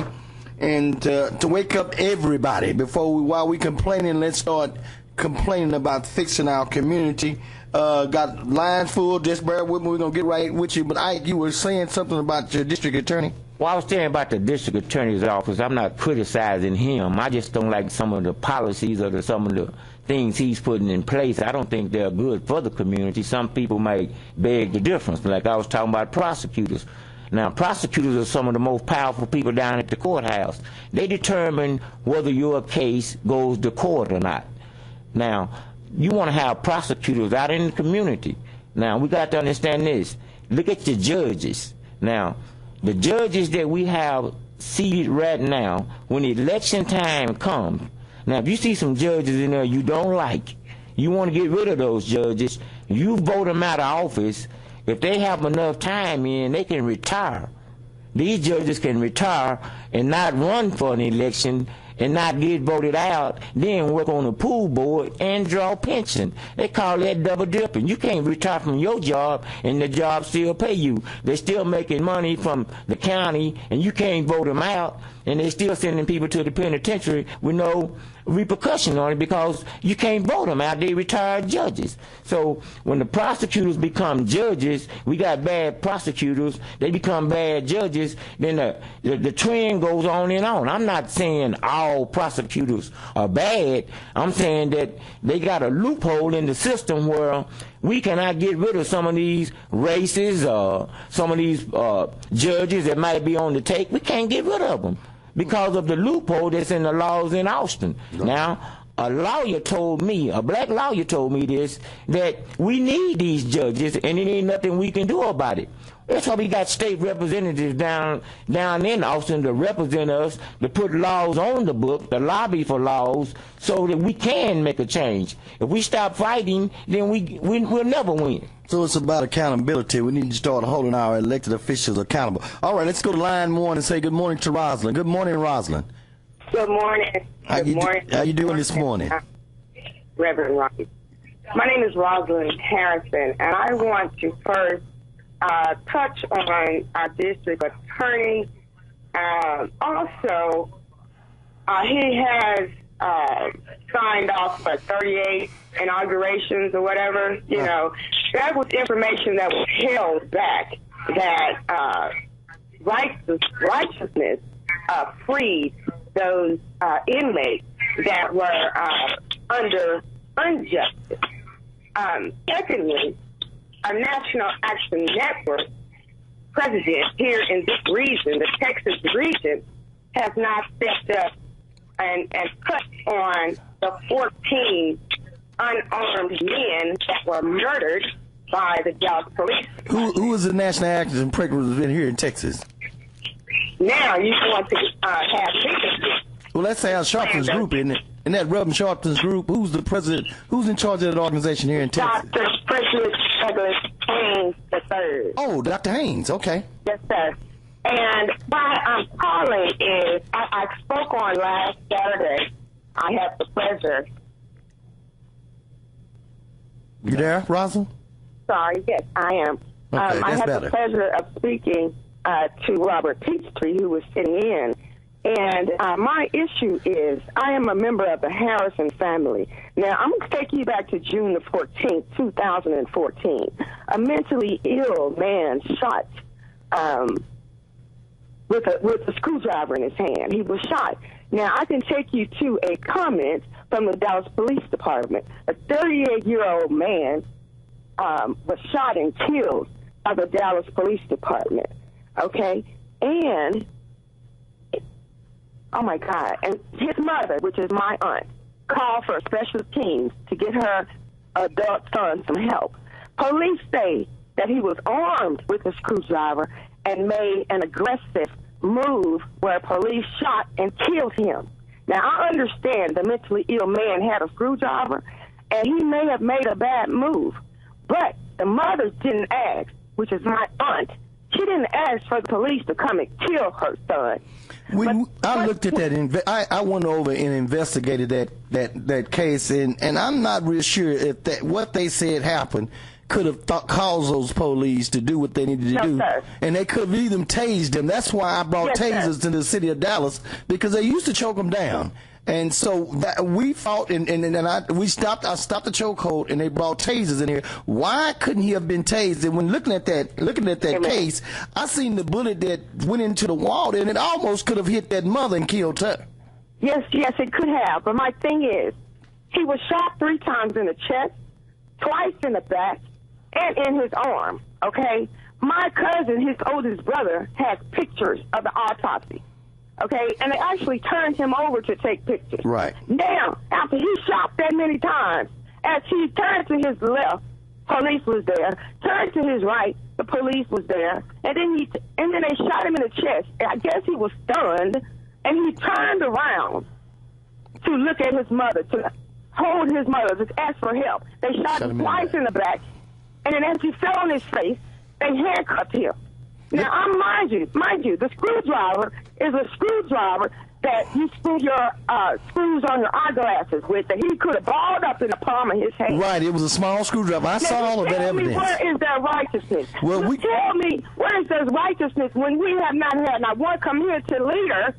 Speaker 2: and to wake up everybody. While we complaining, let's start complaining about fixing our community. Got lines full. Just bear with me. We're going to get right with you. But Ike, you were saying something about your district attorney?
Speaker 3: Well, I was saying about the district attorney's office. I'm not criticizing him. I just don't like some of the policies or some of the things he's putting in place. I don't think they're good for the community. Some people might beg the difference. Like I was talking about prosecutors. Now, prosecutors are some of the most powerful people down at the courthouse. They determine whether your case goes to court or not. Now, you want to have prosecutors out in the community. Now, we got to understand this. Look at the judges. Now, the judges that we have seated right now, when election time comes, now, if you see some judges in there you don't like, you want to get rid of those judges, you vote them out of office. If they have enough time in, they can retire. These judges can retire and not run for an election and not get voted out, then work on the pool board and draw pension. They call that double dipping. You can't retire from your job and the job still pay you. They're still making money from the county and you can't vote them out, and they're still sending people to the penitentiary with no repercussion on it because you can't vote them out. They retired judges. So when the prosecutors become judges, we got bad prosecutors, they become bad judges, then the trend goes on and on. I'm not saying all prosecutors are bad. I'm saying that they got a loophole in the system where we cannot get rid of some of these races or some of these judges that might be on the take. We can't get rid of them because of the loophole that's in the laws in Austin. Now, a lawyer told me, a black lawyer told me this, that we need these judges and there ain't nothing we can do about it. That's why we got state representatives down in Austin to represent us, to put laws on the book, to lobby for laws, so that we can make a change. If we stop fighting, then we'll never win.
Speaker 2: So it's about accountability. We need to start holding our elected officials accountable. All right, let's go to line one and say good morning to Rosalind. Good morning, Rosalind.
Speaker 9: Good morning.
Speaker 2: How you doing this morning?
Speaker 9: Reverend Wright. My name is Rosalind Harrison, and I want to first touch on our district attorney. Also, he has signed off for 38 inaugurations or whatever. You know, that was information that was held back, that righteousness freed those inmates that were under injustice. Secondly, our National Action Network president here in this region, the Texas region, has not stepped up and touched on the 14 unarmed men that were murdered by the Dallas police.
Speaker 2: Who is the National Action President here in Texas?
Speaker 9: Now you want to have leadership.
Speaker 2: Well, let's say our Sharpton's group, isn't it? In that Reverend Sharpton's group, who's the president? Who's in charge of that organization here in Texas?
Speaker 9: Dr. President Douglas Haynes III.
Speaker 2: Oh, Dr. Haynes. Okay.
Speaker 9: Yes, sir. And why I'm calling is I spoke on last Saturday. I had the pleasure.
Speaker 2: You there, Rosalind?
Speaker 9: Sorry, yes, I am.
Speaker 2: Okay,
Speaker 9: I had
Speaker 2: better.
Speaker 9: the pleasure of speaking to Robert Peachtree, who was sitting in. And my issue is I am a member of the Harrison family. Now, I'm going to take you back to June the 14th, 2014. A mentally ill man shot with a screwdriver in his hand. He was shot. Now, I can take you to a comment from the Dallas Police Department. A 38-year-old man was shot and killed by the Dallas Police Department. Okay? And oh, my God. And his mother, which is my aunt, called for special teams to get her adult son some help. Police say that he was armed with a screwdriver and made an aggressive move where police shot and killed him. Now, I understand the mentally ill man had a screwdriver, and he may have made a bad move. But the mother didn't ask, which is my aunt. She didn't ask for the police to come and kill her son.
Speaker 2: I looked at that. I went over and investigated that case, and I'm not real sure if what they said happened could have caused those police to do what they needed to do.
Speaker 9: Sir.
Speaker 2: And they could have even tased them. That's why I brought tasers to the city of Dallas, because they used to choke them down. And so we fought, and I stopped the chokehold, and they brought tasers in here. Why couldn't he have been tased? And when looking at that case, I seen the bullet that went into the wall, and it almost could have hit that mother and killed her.
Speaker 9: Yes, it could have. But my thing is, he was shot 3 times in the chest, twice in the back, and in his arm. Okay, my cousin, his oldest brother, has pictures of the autopsy. Okay, and they actually turned him over to take pictures.
Speaker 2: Right. Now,
Speaker 9: after he shot that many times, as he turned to his left, police was there. Turned to his right, the police was there. And then they shot him in the chest. I guess he was stunned, and he turned around to look at his mother, to hold his mother, to ask for help. They shot him twice in the back, and then as he fell on his face, they handcuffed him. Now, mind you, the screwdriver is a screwdriver that you screw your screws on your eyeglasses with, that he could have balled up in the palm of his hand.
Speaker 2: Right, it was a small screwdriver. I saw all of that evidence.
Speaker 9: Where is there righteousness?
Speaker 2: Well,
Speaker 9: tell me, where is there righteousness when we have not had not one community leader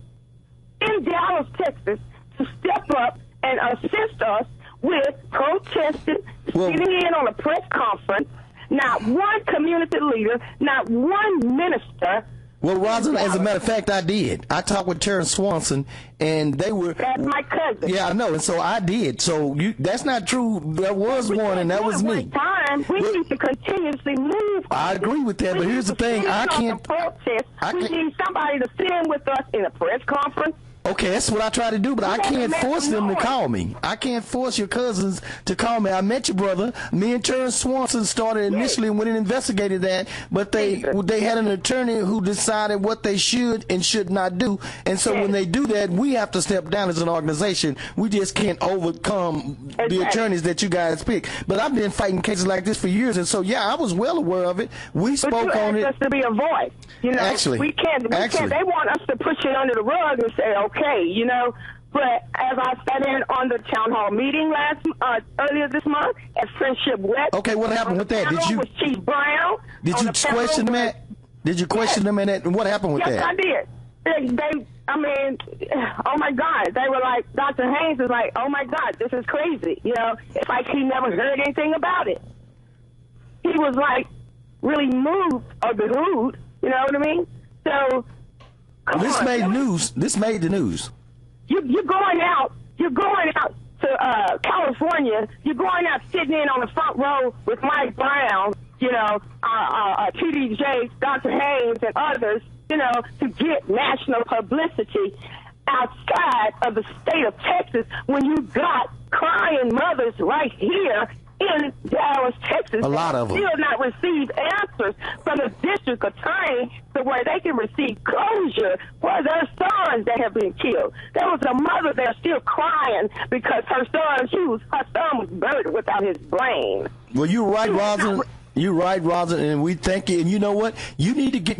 Speaker 9: in Dallas, Texas, to step up and assist us with protesting, sitting in on a press conference? Not one community leader, not one minister.
Speaker 2: Well, Rosalind, as a matter of fact, I did. I talked with Terrence Swanson, and they were...
Speaker 9: That's my cousin.
Speaker 2: Yeah, I know, and so I did. So that's not true. There was one, and that was me.
Speaker 9: We need to continuously move.
Speaker 2: I agree with that, but here's the thing. I can't...
Speaker 9: We need somebody to sit in with us in a press conference.
Speaker 2: Okay, that's what I try to do, but I can't force them to call me. I can't force your cousins to call me. I met your brother. Me and Terrence Swanson started initially and went and investigated that, but they had an attorney who decided what they should and should not do. And so when they do that, we have to step down as an organization. We just can't overcome the attorneys that you guys pick. But I've been fighting cases like this for years, and so, yeah, I was well aware of it. We spoke on it.
Speaker 9: But you asked us to be a voice. You know,
Speaker 2: actually,
Speaker 9: we can't. They want us to push it under the rug and say, okay, you know, but as I sat in on the town hall meeting earlier this month at Friendship West.
Speaker 2: Okay, what happened with that?
Speaker 9: Was Chief Brown.
Speaker 2: Did you question them at? Did you question them in that? And what happened with that?
Speaker 9: Yes, I did. I mean, oh my God. They were like, Dr. Haynes is like, oh my God, this is crazy. You know, it's like he never heard anything about it. He was like really moved or behooved. You know what I mean? So,
Speaker 2: this made news. This made the news.
Speaker 9: You're going out to California. You're going out sitting in on the front row with Mike Brown, you know, TDJ, Dr. Haynes, and others, you know, to get national publicity outside of the state of Texas when you got crying mothers right here in Dallas, Texas.
Speaker 2: A lot of them
Speaker 9: still not receive answers from the district attorney to where they can receive closure for their sons that have been killed. There was a mother there still crying because her son was murdered without his brain.
Speaker 2: Well, you're right, Rosin. You're right, Rosin, and we thank you. And you know what? You need to get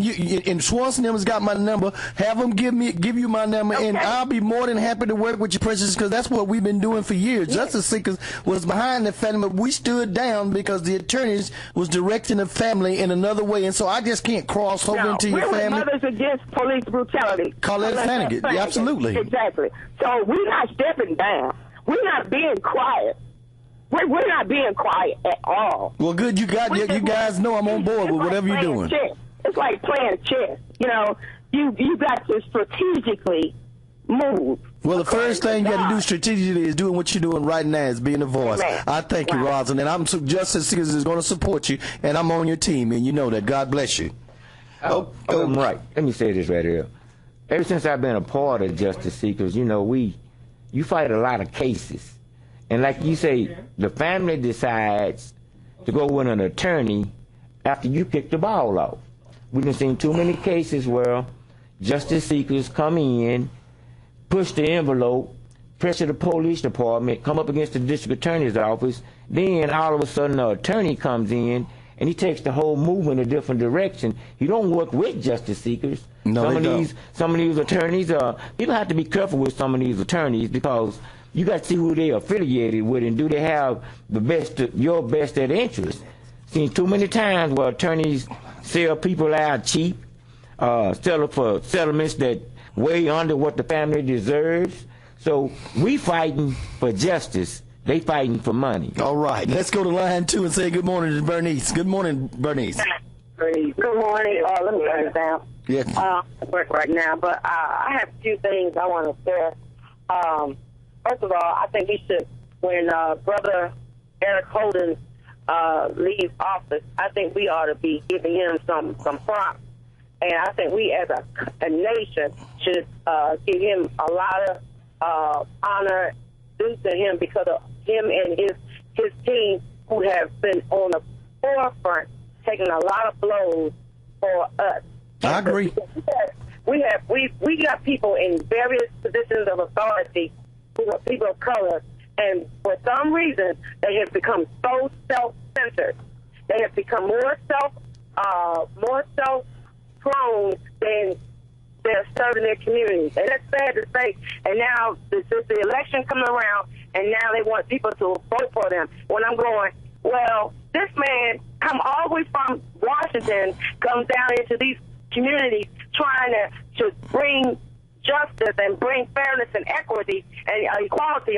Speaker 2: and Swanson has got my number. Have them give you my number, okay. And I'll be more than happy to work with you, Precious, because that's what we've been doing for years. Yes. Justice Seekers was behind the family, but we stood down because the attorneys was directing the family in another way, and so I just can't cross over into your family.
Speaker 9: Mothers Against Police Brutality.
Speaker 2: Call that Flanagan. Yeah, absolutely.
Speaker 9: Exactly. So we're not stepping down. We're not being quiet. We're not being quiet at all.
Speaker 2: Well, good. You guys know I'm on board with whatever you're doing.
Speaker 9: Chess. It's like playing chess. You know, you got to strategically move.
Speaker 2: Well, the first thing you got to do strategically is doing what you're doing right now, is being a voice. Amen. I thank you, Rosin, and I'm Justice Seekers is going to support you, and I'm on your team, and you know that. God bless you.
Speaker 3: I'm right. Let me say this right here. Ever since I've been a part of Justice Seekers, you know, you fight a lot of cases. And like you say, the family decides to go with an attorney after you kick the ball off. We've seen too many cases where Justice Seekers come in, push the envelope, pressure the police department, come up against the district attorney's office, then all of a sudden the attorney comes in and he takes the whole movement a different direction. He don't work with Justice Seekers.
Speaker 2: No,
Speaker 3: some of these attorneys, people have to be careful with some of these attorneys because you got to see who they are affiliated with and do they have your best interest. Seen too many times where attorneys sell people out cheap, sell for settlements that way under what the family deserves. So we fighting for justice. They fighting for money.
Speaker 2: All right, let's go to line 2 and say good morning to Bernice. Good morning, Bernice.
Speaker 10: Good morning. Let me write it down.
Speaker 2: Yes.
Speaker 10: I work right now, but I have a few things I want to share. First of all, I think we should, when Brother Eric Holden leaves office, I think we ought to be giving him some props. And I think we as a nation should give him a lot of honor due to him because of him and his team who have been on the forefront taking a lot of blows for us.
Speaker 2: I agree.
Speaker 10: We got people in various positions of authority who are people of color, and for some reason they have become so self-centered. They have become more self-prone than they're serving their communities. And that's sad to say. And now, since the election coming around, and now they want people to vote for them. When I'm going, well, this man come all the way from Washington, comes down into these communities trying to bring justice and bring fairness and equity and equality,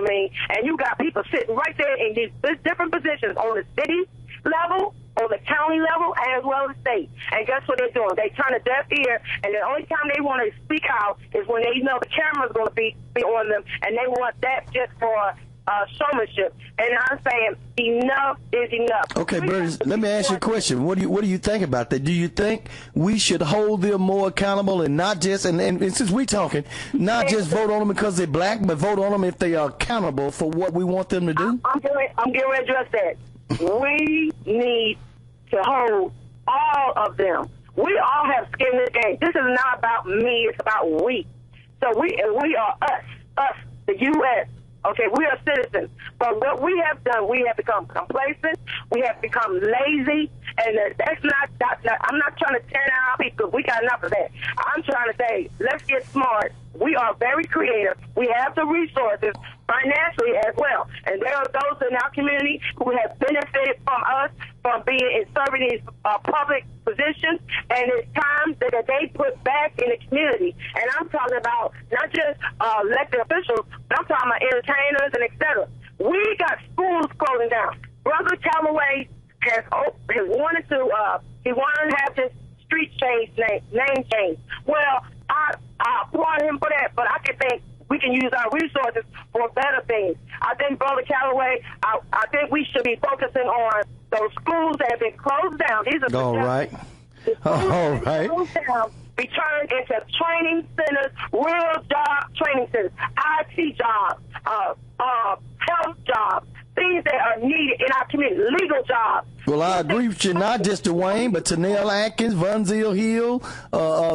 Speaker 10: and you got people sitting right there in these different positions on the city level, on the county level, as well as state. And guess what they're doing? They turn a deaf ear, and the only time they want to speak out is when they know the camera's going to be on them, and they want that just for showmanship. And I'm saying enough is enough.
Speaker 2: Okay, Bernie, let me ask you a question. What do you think about that? Do you think we should hold them more accountable and not just, and since we're talking, not just vote on them because they're black, but vote on them if they are accountable for what we want them to do?
Speaker 10: I'm getting ready to address that. We need to hold all of them. We all have skin in the game. This is not about me. It's about we. So we are us, the U.S., okay, we are citizens, but what we have done, we have become complacent, we have become lazy, and that's not I'm not trying to tear down our people because we got enough of that. I'm trying to say, let's get smart we are very creative. We have the resources financially as well. And there are those in our community who have benefited from us, from being in serving these public positions. And it's time that they put back in the community. And I'm talking about not just elected officials, but I'm talking about entertainers and et cetera. We got schools closing down. Brother Calloway has wanted to have his street name change. Well, I applaud him for that, but I can think we can use our resources for better things. I think, Brother Calloway, I think we should be focusing on those schools that have been closed down. These are
Speaker 2: all right. All right.
Speaker 10: Closed down, be turned into training centers, real job training centers, IT jobs, health jobs, things that are needed in our community, legal jobs.
Speaker 2: Well, I agree with you, not just Dwayne, but Tanel Atkins, Vonzil Hill.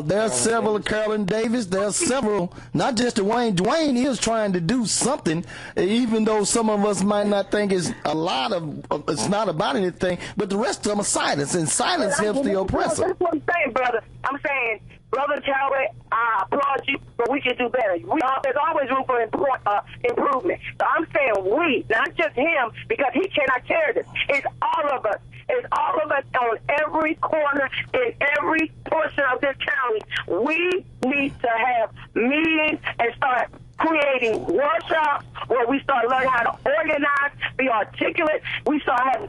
Speaker 2: There's several, Carolyn Davis. There's several, not just Dwayne. Dwayne is trying to do something, even though some of us might not think it's it's not about anything, but the rest of them are silence, and silence helps the oppressor.
Speaker 10: That's what I'm saying, brother. I'm saying, Brother Calloway, I applaud you, but we can do better. There's always room for improvement. So I'm saying we, not just him, because he cannot carry this. It's all of us. It's all of us on every corner, in every portion of this county. We need to have meetings and start creating workshops where we start learning how to organize, be articulate. We start having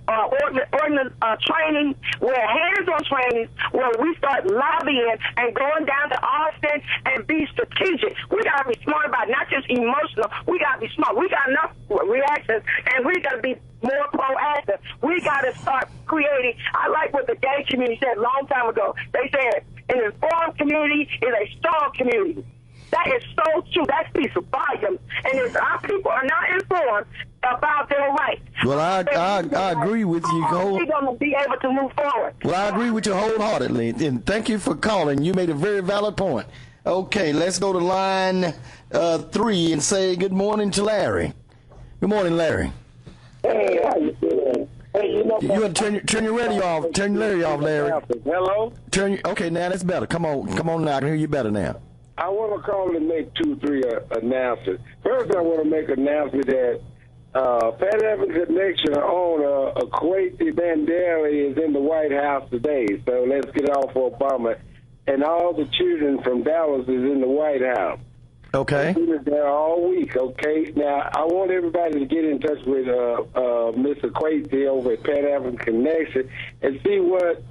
Speaker 10: training, where hands-on trainings, where we start lobbying and going down to Austin and be strategic. We got to be smart about it, not just emotional. We got to be smart. We got enough reactions, and we got to be more proactive. We got to start creating. I like what the gay community said a long time ago. They said an informed community is a strong community. That is so true. That speaks volumes. And if our people are not informed about their rights,
Speaker 2: well, I agree with you.
Speaker 10: We're going to be able to move forward.
Speaker 2: Well, I agree with you wholeheartedly. And thank you for calling. You made a very valid point. Okay, let's go to line 3 and say good morning to Larry. Good morning, Larry.
Speaker 11: Hey, how you doing? Hey, you
Speaker 2: want to turn your radio off. Turn your radio off, Larry.
Speaker 11: Hello?
Speaker 2: Okay, now that's better. Come on now. I can hear you better now.
Speaker 11: I want to call and make 3 announcements. First, I want to make an announcement that Pat Evans' connection owner, Kwesi Bandeli, is in the White House today. So let's get off for Obama. And all the children from Dallas is in the White House.
Speaker 2: Okay.
Speaker 11: He was there all week, okay? Now, I want everybody to get in touch with Mr. Kwesi over at Pat Evans Connection and see what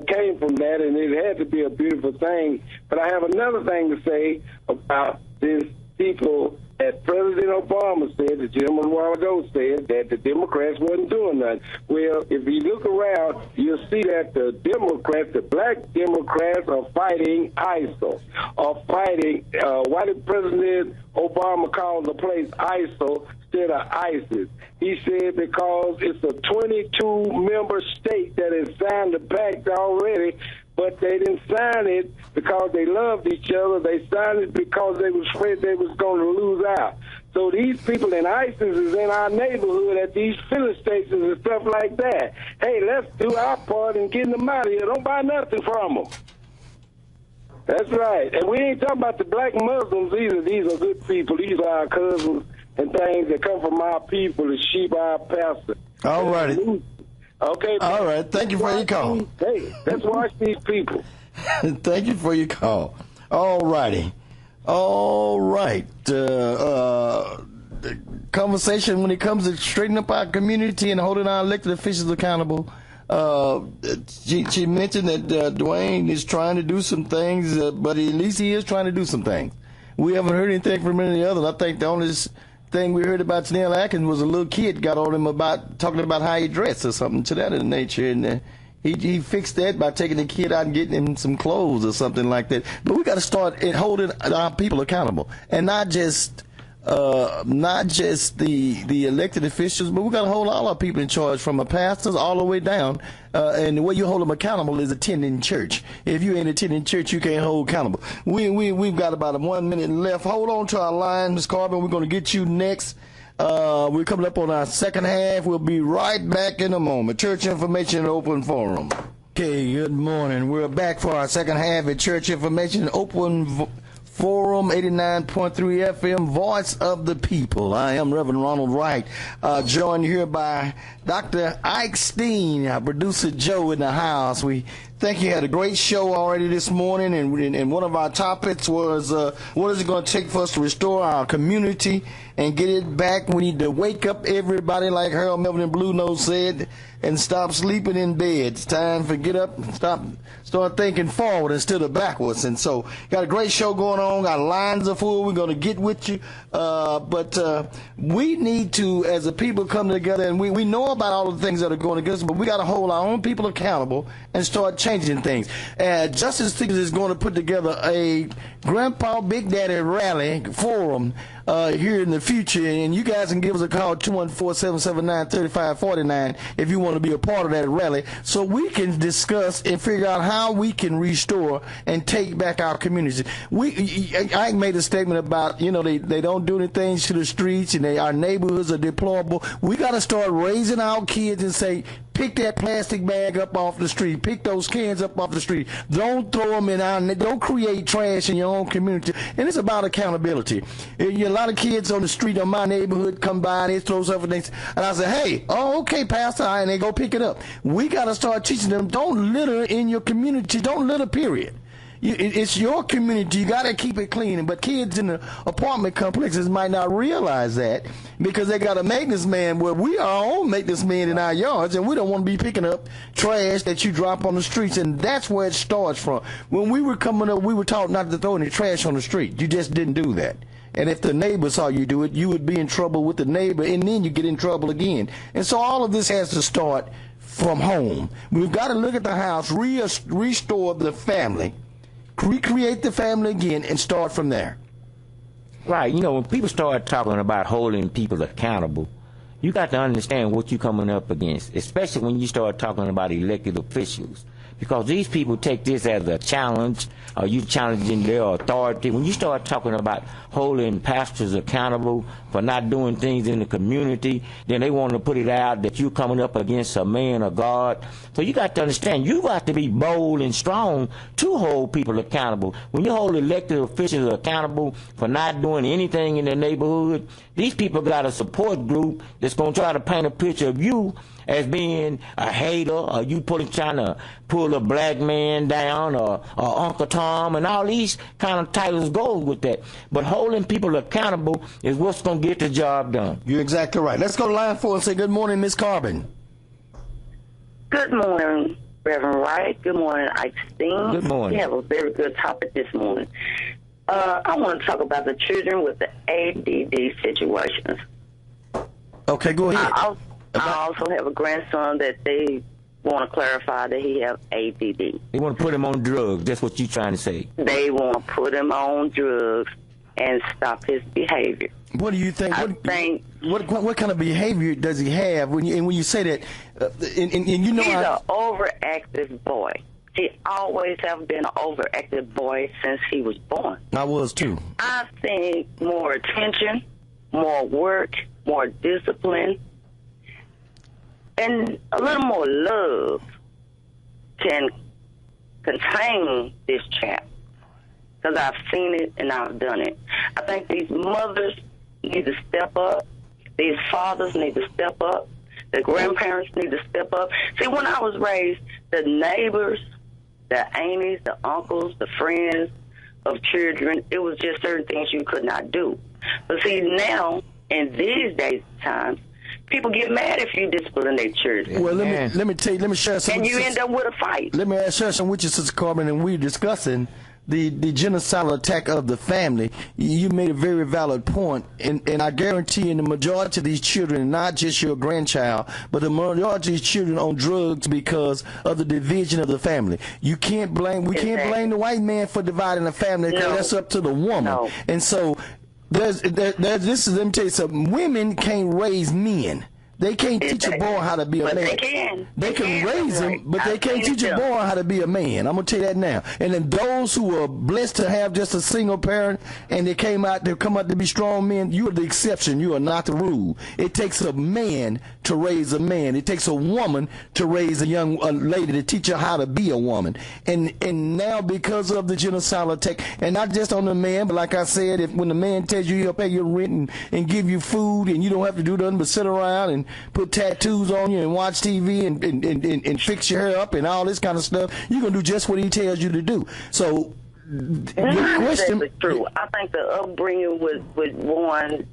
Speaker 11: came from that, and it had to be a beautiful thing. But I have another thing to say about this people that President Obama said, the gentleman a while ago said, that the Democrats wasn't doing nothing. Well, if you look around, you'll see that the Democrats, the black Democrats, are fighting ISIL, are fighting, why did President Obama call the place ISIL instead of ISIS? He said because it's a 22-member state that has signed the pact already, but they didn't sign it because they loved each other. They signed it because they was afraid they was going to lose out. So these people in ISIS is in our neighborhood at these filling stations and stuff like that. Hey, let's do our part in getting them out of here. Don't buy nothing from them. That's right. And we ain't talking about the black Muslims either. These are good people. These are our cousins and things that come from our people, the sheep, our pastor.
Speaker 2: All righty.
Speaker 11: Okay.
Speaker 2: All right. Thank you for your call.
Speaker 11: Hey, let's watch these people.
Speaker 2: Thank you for your call. All righty. All right. The conversation when it comes to straightening up our community and holding our elected officials accountable. She mentioned that Dwayne is trying to do some things, but at least he is trying to do some things. We haven't heard anything from any others. I think the only thing we heard about Tanel Atkins was a little kid got on him about talking about how he dressed or something to that nature, and he fixed that by taking the kid out and getting him some clothes or something like that. But we got to start holding our people accountable, and not just the elected officials, but we got to hold all our people in charge, from the pastors all the way down. And the way you hold them accountable is attending church. If you ain't attending church, you can't hold accountable. We've got about 1 minute left. Hold on to our line, Ms. Carbon. We're going to get you next. We're coming up on our second half. We'll be right back in a moment. Church Information Open Forum. Okay, good morning. We're back for our second half at Church Information Open Forum 89.3 FM, Voice of the People. I am Reverend Ronald Wright, joined here by Dr. Ike Steen, our producer Joe in the house. We think you had a great show already this morning, and one of our topics was what is it going to take for us to restore our community and get it back? We need to wake up everybody, like Harold Melvin and Blue Nose said, and stop sleeping in bed. It's time to get up and start thinking forward instead of backwards. And so, got a great show going on. Got lines are full. We're going to get with you. But we need to, as a people, come together, and we know about all the things that are going against us, but we got to hold our own people accountable and start changing things. Justice Stevens is going to put together a Grandpa Big Daddy rally forum here in the future, and you guys can give us a call, 214-779-3549, if you want to be a part of that rally, so we can discuss and figure out how we can restore and take back our communities. I made a statement about, they don't do anything to the streets, and our neighborhoods are deplorable. We got to start raising our kids and say, pick that plastic bag up off the street. Pick those cans up off the street. Don't throw them in don't create trash in your own community. And it's about accountability. A lot of kids on the street in my neighborhood come by and they throw stuff and I say, hey, okay, Pastor, and they go pick it up. We got to start teaching them, don't litter in your community. Don't litter, period. It's your community. You got to keep it clean. But kids in the apartment complexes might not realize that because they got a maintenance man. Well, we are our own maintenance man in our yards, and we don't want to be picking up trash that you drop on the streets. And that's where it starts from. When we were coming up, we were taught not to throw any trash on the street. You just didn't do that. And if the neighbor saw you do it, you would be in trouble with the neighbor, and then you get in trouble again. And so all of this has to start from home. We've got to look at the house, restore the family, recreate the family again, and start from there.
Speaker 3: Right. When people start talking about holding people accountable, you got to understand what you're coming up against, especially when you start talking about elected officials. Because these people take this as a challenge, or you challenging their authority. When you start talking about holding pastors accountable for not doing things in the community, then they want to put it out that you're coming up against a man of God. So you got to understand, you got to be bold and strong to hold people accountable. When you hold elected officials accountable for not doing anything in their neighborhood, these people got a support group that's going to try to paint a picture of you as being a hater, or you trying to pull a black man down, or Uncle Tom, and all these kind of titles go with that. But holding people accountable is what's going to get the job done.
Speaker 2: You're exactly right. Let's go to line 4 and say good morning, Miss Carbon.
Speaker 10: Good morning, Reverend Wright. Good morning, Ike Steen.
Speaker 3: Good morning.
Speaker 10: We have a very good topic this morning. I want to talk about the children with the ADD situations.
Speaker 2: Okay, go ahead.
Speaker 10: I also have a grandson that they want to clarify that he have ADD.
Speaker 3: They want to put him on drugs. That's what you're trying to say.
Speaker 10: They want to put him on drugs and stop his behavior.
Speaker 2: What do you think? What kind of behavior does he have? When you say that, he's an
Speaker 10: overactive boy. He always have been an overactive boy since he was born.
Speaker 2: I was too.
Speaker 10: I think more attention, more work, more discipline, and a little more love can contain this chap. Because I've seen it and I've done it. I think these mothers need to step up. These fathers need to step up. The grandparents need to step up. See, when I was raised, the neighbors, the aunties, the uncles, the friends of children, it was just certain things you could not do. But see, now, in these days and times, people get mad if you discipline their children.
Speaker 2: Well, let me share something.
Speaker 10: And you end up with a fight.
Speaker 2: Let me share something with you, Sister Carmen, and we're discussing the genocidal attack of the family. You made a very valid point, and I guarantee in the majority of these children, not just your grandchild, but the majority of these children on drugs because of the division of the family. We can't blame the white man for dividing the family, because that's up to the woman.
Speaker 10: No.
Speaker 2: And so let me tell you something. Women can't raise men. They can't teach a boy how to be a man.
Speaker 10: They can.
Speaker 2: They can raise him, but they can't teach a boy how to be a man. I'm going to tell you that now. And then those who are blessed to have just a single parent and they come out to be strong men, you are the exception. You are not the rule. It takes a man to raise a man. It takes a woman to raise a young lady to teach her how to be a woman. And now because of the genocidal attack, and not just on the man, but like I said, when the man tells you he'll pay your rent and give you food and you don't have to do nothing but sit around and put tattoos on you and watch TV and fix your hair up and all this kind of stuff, you're going to do just what he tells you to do. So, your question...
Speaker 10: That's true. I think the upbringing with one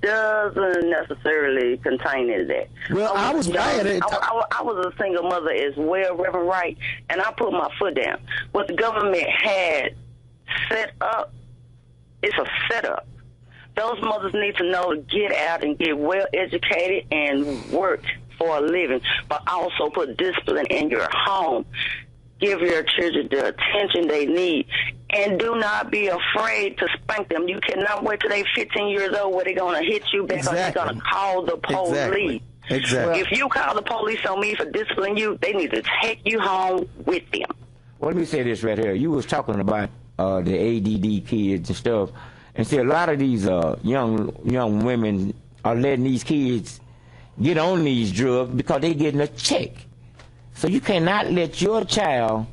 Speaker 10: doesn't necessarily contain any of that.
Speaker 2: Well, I was
Speaker 10: a single mother as well, Reverend Wright, and I put my foot down. What the government had set up, it's a setup. Those mothers need to know to get out and get well educated and work for a living, but also put discipline in your home. Give your children the attention they need, and do not be afraid to spank them. You cannot wait till they're 15 years old where they're going to hit you because they're going to call the police.
Speaker 2: Exactly.
Speaker 10: If you call the police on me for disciplining you, they need to take you home with them.
Speaker 3: Well, let me say this right here. You was talking about the ADD kids and stuff. And see, a lot of these young women are letting these kids get on these drugs because they're getting a check. So you cannot let your child,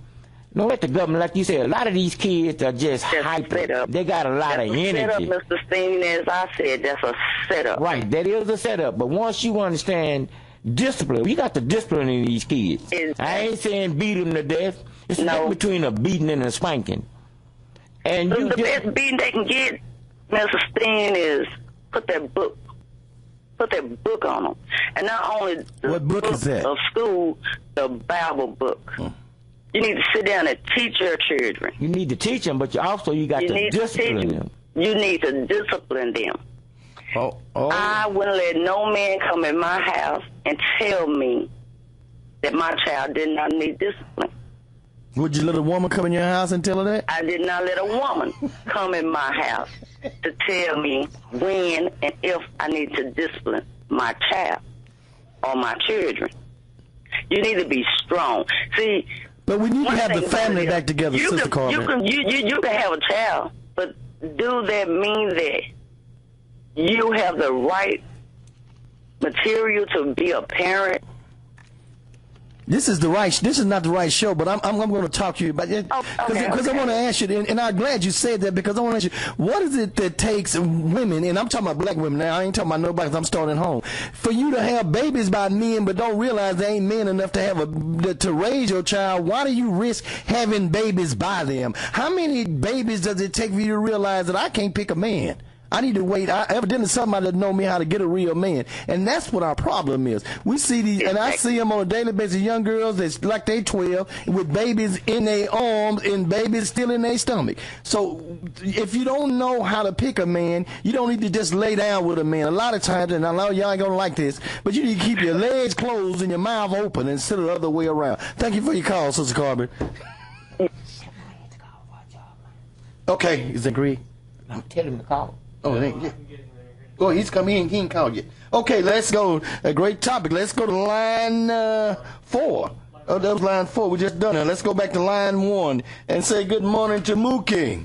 Speaker 3: don't let the government, like you said, a lot of these kids are just hyper. They got a lot of energy.
Speaker 10: Setup, Mr. Steen, as I said, that's a setup.
Speaker 3: Right, that is a setup. But once you understand discipline, you got the discipline in these kids. Exactly. I ain't saying beat them to death. It's the difference between a beating and a spanking. And
Speaker 10: the best beating they can get, Mr. Steen, is put that book on them. And not only the book is that? Of school, the Bible book. You need to sit down and teach your children.
Speaker 3: You need to teach them, but you got to discipline them.
Speaker 10: You need to discipline them. I wouldn't let no man come in my house and tell me that my child did not need discipline.
Speaker 2: Would you let a woman come in your house and tell her that?
Speaker 10: I did not let a woman come in my house to tell me when and if I need to discipline my child or my children. You need to be strong. See,
Speaker 2: but we need to have the family back together, Sister Carmen.
Speaker 10: You can have a child, but do that mean that you have the right material to be a parent?
Speaker 2: This is not the right show, but I'm going to talk to you about it because I want to ask you, and I'm glad you said that because I want to ask you, what is it that takes women, and I'm talking about black women now, I ain't talking about nobody because I'm starting home, for you to have babies by men but don't realize they ain't men enough to raise your child? Why do you risk having babies by them? How many babies does it take for you to realize that I can't pick a man? I need to wait. Evidently somebody that know me how to get a real man. And that's what our problem is. We see these, and I see them on a daily basis, young girls that's like they 12 with babies in their arms and babies still in their stomach. So if you don't know how to pick a man, you don't need to just lay down with a man. A lot of times, and I know y'all ain't going to like this, but you need to keep your legs closed and your mouth open instead of the other way around. Thank you for your call, Sister Carmen. Okay, is that Greg?
Speaker 3: I'm telling him to call.
Speaker 2: Oh, yeah. Oh, he's coming in. He ain't called yet. Okay, let's go. A great topic. Let's go to line 4. Oh, that was line 4. We just done it. Let's go back to line 1 and say good morning to Mookie.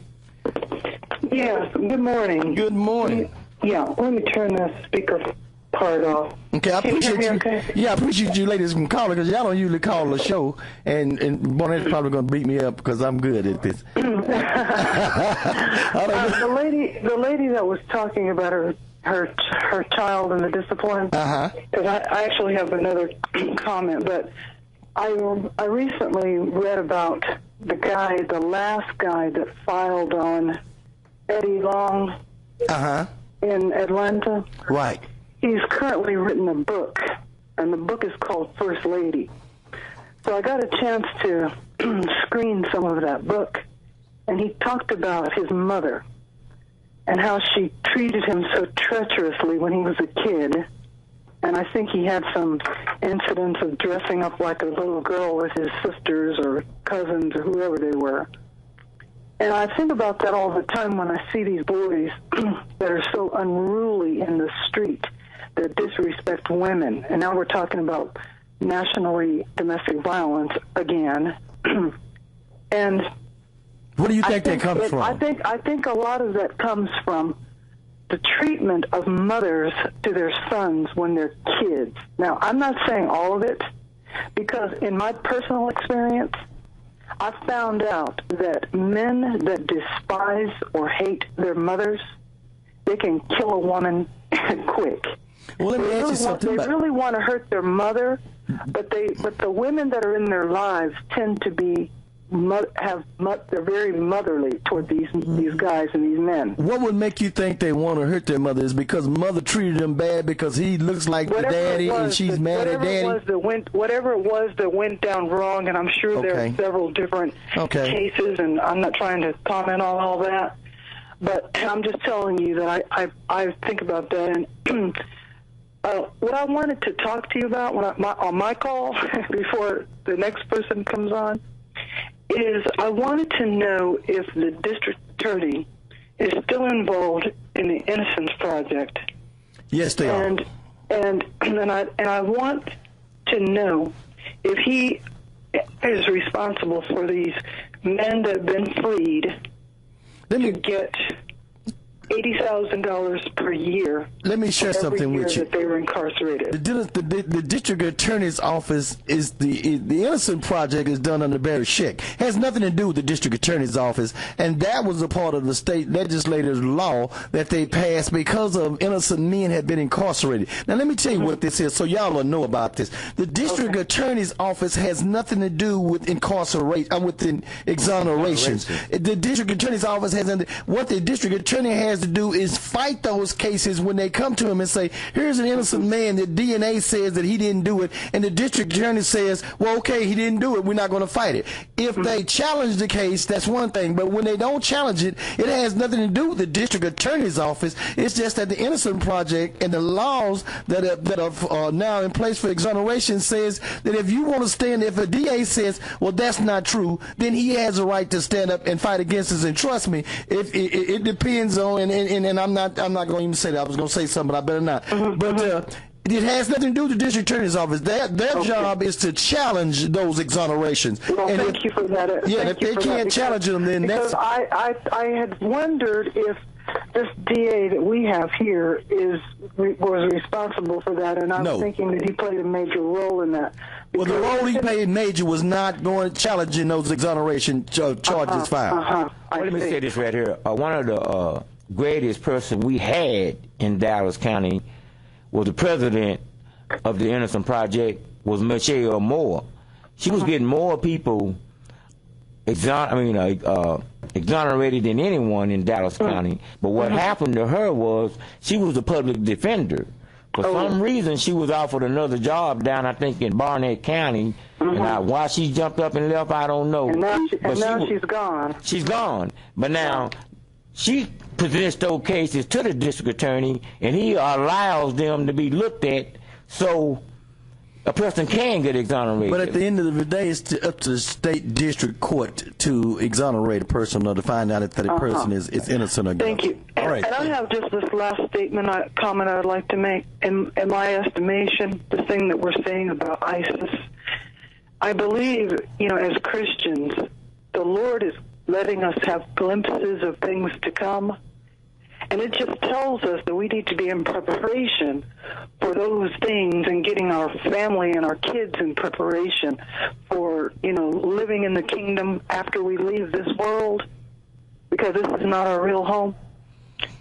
Speaker 12: Yes, good morning.
Speaker 2: Good morning.
Speaker 12: Yeah, let me turn the speaker part off.
Speaker 2: Okay, I appreciate you. Okay? Yeah, I appreciate you ladies from calling because y'all don't usually call the show, and Barnett's probably gonna beat me up because I'm good at this.
Speaker 12: The lady that was talking about her child and the discipline. Because I actually have another comment, but I recently read about the last guy that filed on Eddie Long in Atlanta.
Speaker 2: Right.
Speaker 12: He's currently written a book, and the book is called First Lady. So I got a chance to screen some of that book, and he talked about his mother and how she treated him so treacherously when he was a kid. And I think he had some incidents of dressing up like a little girl with his sisters or cousins or whoever they were. And I think about that all the time when I see these boys that are so unruly in the street. that disrespect women. And now we're talking about nationally domestic violence again. And
Speaker 2: where do you think that comes from?
Speaker 12: I think a lot of that comes from the treatment of mothers to their sons when they're kids. Now, I'm not saying all of it, because in my personal experience, I found out that men that despise or hate their mothers, they can kill a woman quick.
Speaker 2: Well, let me ask you something.
Speaker 12: They really want to hurt their mother, but the women that are in their lives tend to be they're very motherly toward these guys and these men.
Speaker 2: What would make you think they want to hurt their mother? Is because mother treated them bad because he looks like the daddy and she's mad at daddy?
Speaker 12: Whatever it was that went down wrong, and I'm sure there are several different cases, and I'm not trying to comment on all that, but I'm just telling you that I think about that. And what I wanted to talk to you about on my call before the next person comes on is I wanted to know if the district attorney is still involved in the Innocence Project.
Speaker 2: Yes, they are.
Speaker 12: And I want to know if he is responsible for these men that have been freed to get $80,000 per year.
Speaker 2: Let me share something with you.
Speaker 12: That they were incarcerated.
Speaker 2: The district attorney's office is the Innocent Project is done under Barry Scheck. Has nothing to do with the district attorney's office, and that was a part of the state legislator's law that they passed because of innocent men had been incarcerated. Now let me tell you what this is, so y'all will know about this. The district attorney's office has nothing to do with incarceration, with exonerations. The district attorney's office has what the district attorney has to do is fight those cases when they come to him and say, here's an innocent man that DNA says that he didn't do it, and the district attorney says, well, okay, he didn't do it, we're not going to fight it. If they challenge the case, that's one thing, but when they don't challenge it, it has nothing to do with the district attorney's office. It's just that the Innocent Project and the laws that are now in place for exoneration says that if you want to stand, if a DA says, well, that's not true, then he has a right to stand up and fight against us. And trust me, if it depends on, and I'm not going to even say that. I was going to say something, but I better not. But it has nothing to do with the district attorney's office. Their job is to challenge those exonerations.
Speaker 12: Well, and thank you for that.
Speaker 2: Yeah, if they can't challenge them, then that's...
Speaker 12: I had wondered if this DA that we have here was responsible for that, and I'm thinking that he played a major role in that.
Speaker 2: Well, the role he played major was not going challenging those exoneration charges filed.
Speaker 3: Let me say this right here. One of the greatest person we had in Dallas County was the president of the Innocent Project, was Michelle Moore. She was getting more people exonerated than anyone in Dallas County. But what happened to her was she was a public defender. For some reason, she was offered another job down, I think, in Barnett County. And why she jumped up and left, I don't know.
Speaker 12: And now she's gone.
Speaker 3: She's gone. But now she presents those cases to the district attorney, and he allows them to be looked at so a person can get exonerated.
Speaker 2: But at the end of the day, it's up to the state district court to exonerate a person or to find out if that person is innocent or guilty.
Speaker 12: Thank you. All right. And I have just this last comment I would like to make. In my estimation, the thing that we're saying about ISIS, I believe, as Christians, the Lord is letting us have glimpses of things to come. And it just tells us that we need to be in preparation for those things and getting our family and our kids in preparation for, living in the kingdom after we leave this world, because this is not our real home.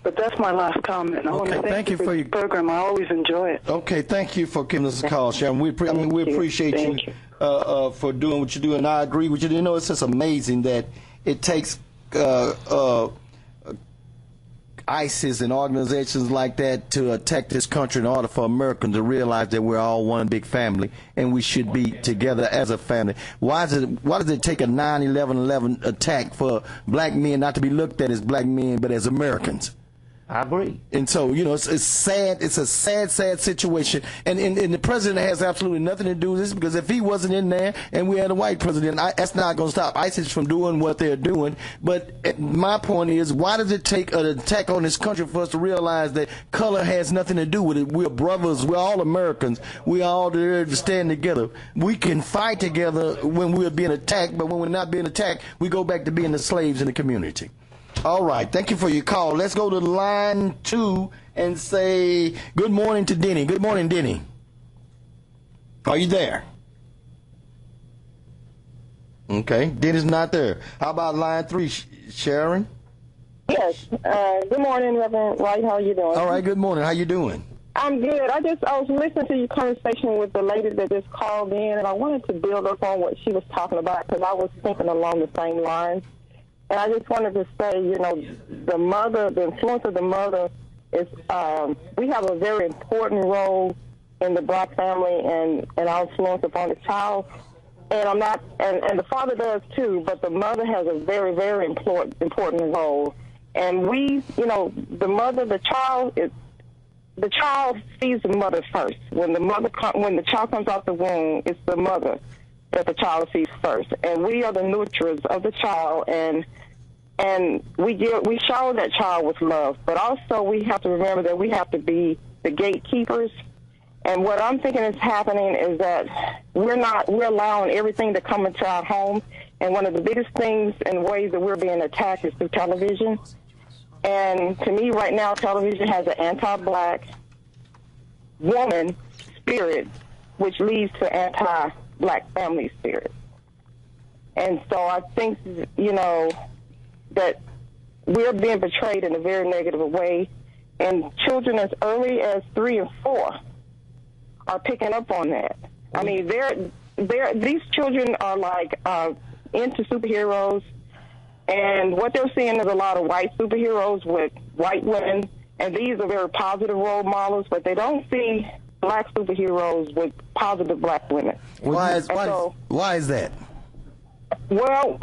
Speaker 12: But that's my last comment. I want to thank you for your program. I always enjoy it.
Speaker 2: Okay, thank you for giving us a call, Sharon. We appreciate you for doing what you do, and I agree with you. It's just amazing that it takes ISIS and organizations like that to attack this country in order for Americans to realize that we're all one big family and we should be together as a family. Why does it take a 9/11 attack for black men not to be looked at as black men but as Americans?
Speaker 3: I agree.
Speaker 2: And so, it's sad. It's a sad situation. And the president has absolutely nothing to do with this, because if he wasn't in there and we had a white president, that's not going to stop ISIS from doing what they're doing. But my point is, why does it take an attack on this country for us to realize that color has nothing to do with it? We're brothers. We're all Americans. We're all there to stand together. We can fight together when we're being attacked, but when we're not being attacked, we go back to being the slaves in the community. All right. Thank you for your call. Let's go to line 2 and say good morning to Denny. Good morning, Denny. Are you there? Okay. Denny's not there. How about line 3, Sharon?
Speaker 9: Yes. Good morning, Reverend Wright. How are you doing?
Speaker 2: All right. Good morning. How you doing?
Speaker 9: I'm good. I was listening to your conversation with the lady that just called in, and I wanted to build up on what she was talking about, because I was thinking along the same lines. And I just wanted to say, the influence of the mother is, we have a very important role in the black family and our influence upon the child. And and the father does too, but the mother has a very, very important role. And the child sees the mother first. When the child comes out the womb, it's the mother that the child sees first. And we are the nurturers of the child, and we shower that child with love. But also we have to remember that we have to be the gatekeepers. And what I'm thinking is happening is that we're allowing everything to come into our home. And one of the biggest things and ways that we're being attacked is through television. And to me right now, television has an anti-black woman spirit, which leads to anti-black family spirit. And so I think, that we're being portrayed in a very negative way. And children as early as 3 and 4 are picking up on that. I mean, these children are into superheroes. And what they're seeing is a lot of white superheroes with white women, and these are very positive role models, but they don't see black superheroes with positive black women.
Speaker 2: Why is that?
Speaker 9: Well,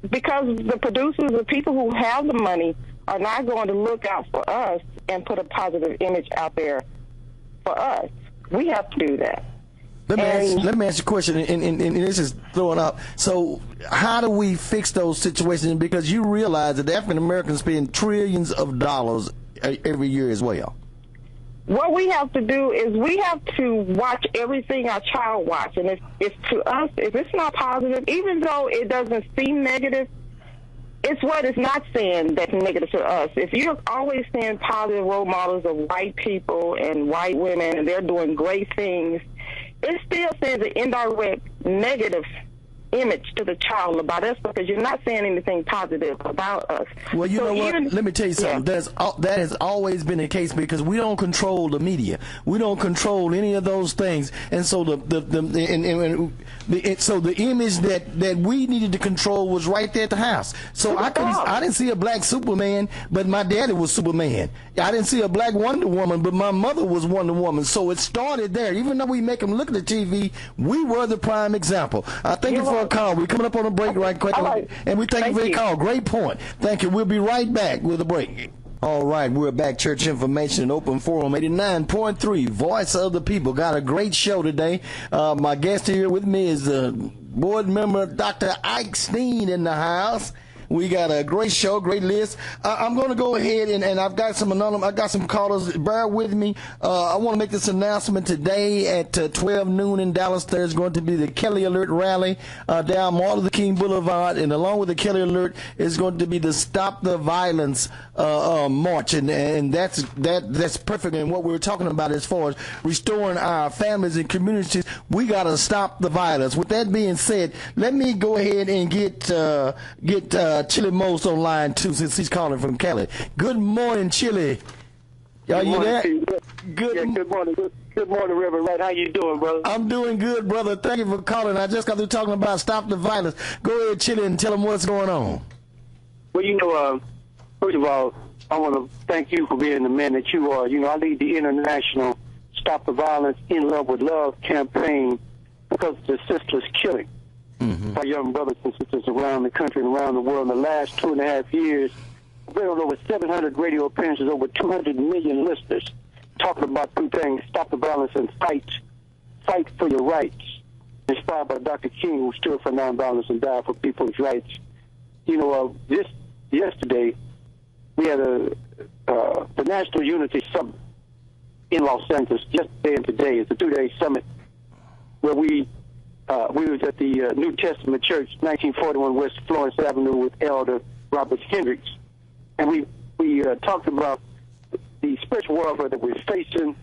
Speaker 9: because the producers, the people who have the money, are not going to look out for us and put a positive image out there for us. We have to do that.
Speaker 2: Let me ask you a question, and this is throwing up. So how do we fix those situations? Because you realize that the African Americans spend trillions of dollars every year as well.
Speaker 9: What we have to do is we have to watch everything our child watch. And if to us, if it's not positive, even though it doesn't seem negative, it's what it's not saying that's negative to us. If you're always seeing positive role models of white people and white women, and they're doing great things, it still sends an indirect negative image to the child about us, because you're not saying anything positive about us.
Speaker 2: Well, you know what? Let me tell you something. Yeah. That has always been the case, because we don't control the media. We don't control any of those things, and so the image that we needed to control was right there at the house. So I didn't see a black Superman, but my daddy was Superman. I didn't see a black Wonder Woman, but my mother was Wonder Woman. So it started there. Even though we make them look at the TV, we were the prime example. I thank you for a call. We're coming up on a break right quick, and we thank you for your call. Great point. Thank you. We'll be right back with a break. All right, we're back. Church Information and Open Forum 89.3, Voice of the People. Got a great show today. My guest here with me is board member Dr. Ike Steen in the house. We got a great show, great list. I'm going to go ahead and I've got some callers. Bear with me. I want to make this announcement today at 12 noon in Dallas. There's going to be the Kelly Alert rally down Martin Luther King Boulevard, and along with the Kelly Alert is going to be the Stop the Violence march, and that's perfect. And what we were talking about as far as restoring our families and communities, we got to stop the violence. With that being said, let me go ahead and get Chili Most on line 2, since he's calling from Cali. Good morning, Chili. Are you there?
Speaker 11: Good morning. Good morning, Reverend Wright. How you doing, brother?
Speaker 2: I'm doing good, brother. Thank you for calling. I just got through talking about Stop the Violence. Go ahead, Chili, and tell them what's going on.
Speaker 11: Well, first of all, I want to thank you for being the man that you are. I lead the International Stop the Violence in Love with Love campaign because of the senseless killing. Our young brothers and sisters around the country and around the world in the last 2.5 years,
Speaker 13: well over 700 radio appearances, over 200 million listeners, talking about two things: stop the violence and fight for your rights. Inspired by Dr. King, who stood for nonviolence and died for people's rights. You know, just yesterday we had the National Unity Summit in Los Angeles. Yesterday and today it's a 2-day summit where we was at the New Testament Church, 1941 West Florence Avenue, with Elder Robert Hendricks, and we talked about the spiritual warfare that we're facing.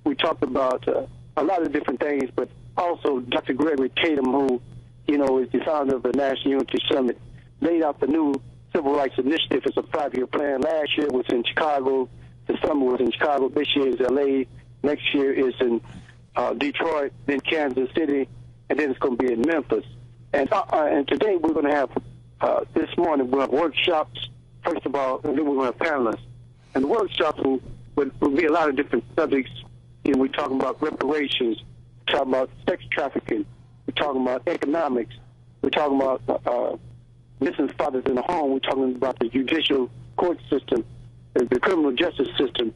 Speaker 13: We talked about a lot of different things, but also Dr. Gregory Tatum, who, you know, is the founder of the National Unity Summit, laid out the new Civil Rights Initiative as a 5-year plan. Last year was in Chicago. The summit was in Chicago. This year is L.A. Next year is in Detroit, then Kansas City, and then it's going to be in Memphis. And today we're going to have, this morning, we'll have workshops, first of all, and then we're going to have panelists. And the workshops will be a lot of different subjects. You know, we're talking about reparations, we're talking about sex trafficking, we're talking about economics, we're talking about missing fathers in the home, we're talking about the judicial court system, the criminal justice system.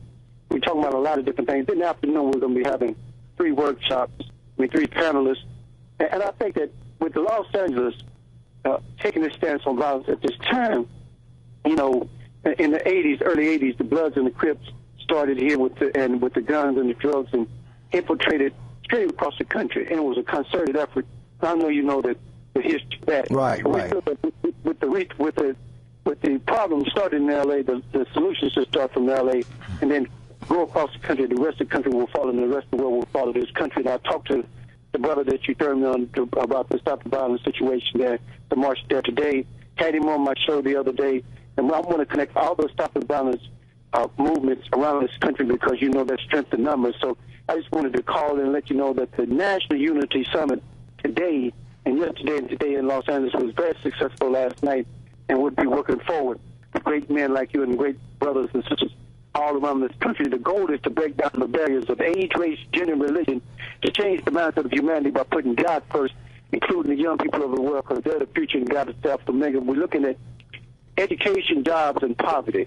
Speaker 13: We're talking about a lot of different things. In the afternoon, we're going to be having 3 workshops, 3 panelists. And I think that with Los Angeles taking a stance on violence at this time, you know, in the 80s, early 80s, the Bloods and the Crips started here with the guns and the drugs and infiltrated straight across the country, and it was a concerted effort. I know you know that the history of that.
Speaker 2: Right.
Speaker 13: With the problem started in L.A., the solutions should start from L.A. and then go across the country. The rest of the country will follow, and the rest of the world will follow this country. And I talked to the brother that you turned me on to about the stop the violence situation there, the march there today. Had him on my show the other day, and I want to connect all those stop the violence movements around this country because you know that strength in numbers. So I just wanted to call and let you know that the National Unity Summit today and yesterday and today in Los Angeles was very successful last night, and we'll be working forward with great men like you and great brothers and sisters all around this country. The goal is to break down the barriers of age, race, gender, and religion, to change the mindset of humanity by putting God first, including the young people of the world, because they're the future and God is the Alpha and Omega. We're looking at education, jobs, and poverty.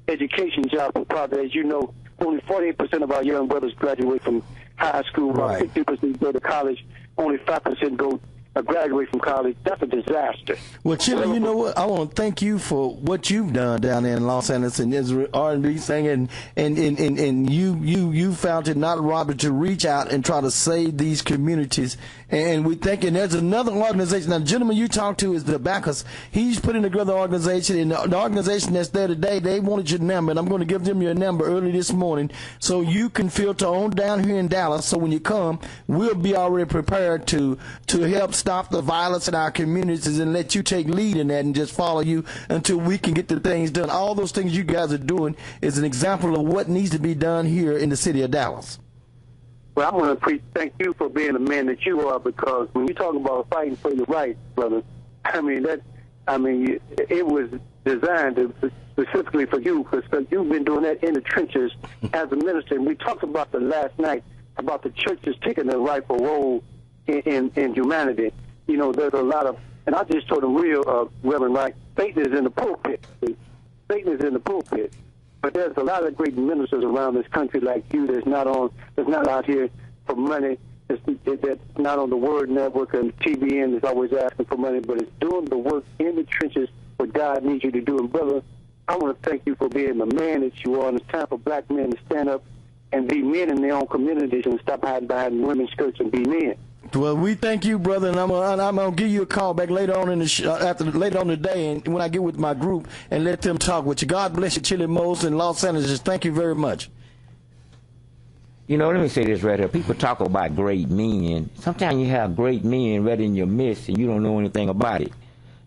Speaker 13: Education, jobs, and poverty. As you know, only 48% of our young brothers graduate from high school, about 50% go to college, only 5% graduate from college. That's a disaster.
Speaker 2: Well, Chili, you know what? I want to thank you for what you've done down there in Los Angeles and this R&B thing, and you found it not robbery to reach out and try to save these communities. And we think, and there's another organization. Now, the gentleman you talked to is the Bacchus. He's putting together an organization, and the organization that's there today, they wanted your number, and I'm going to give them your number early this morning so you can filter on down here in Dallas. So when you come, we'll be already prepared to help stop the violence in our communities and let you take lead in that and just follow you until we can get the things done. All those things you guys are doing is an example of what needs to be done here in the city of Dallas.
Speaker 13: Well, I want to thank you for being the man that you are, because when you talk about fighting for your rights, brother, it was designed specifically for you, because you've been doing that in the trenches as a minister. And we talked about the last night about the churches taking their rightful role in humanity. You know, there's a lot of, and I just told them Reverend Wright, Satan is in the pulpit. Satan is in the pulpit. But there's a lot of great ministers around this country like you that's not out here for money, that's not on the Word Network and TBN is always asking for money, but it's doing the work in the trenches what God needs you to do. And brother, I want to thank you for being the man that you are, and it's time for black men to stand up and be men in their own communities and stop hiding behind women's skirts and be men.
Speaker 2: Well, we thank you, brother, and I'm gonna give you a call back later on in the later on today, and when I get with my group and let them talk with you. God bless you, Chili Mose in Los Angeles. Thank you very much.
Speaker 3: You know, let me say this right here. People talk about great men. Sometimes you have great men right in your midst, and you don't know anything about it.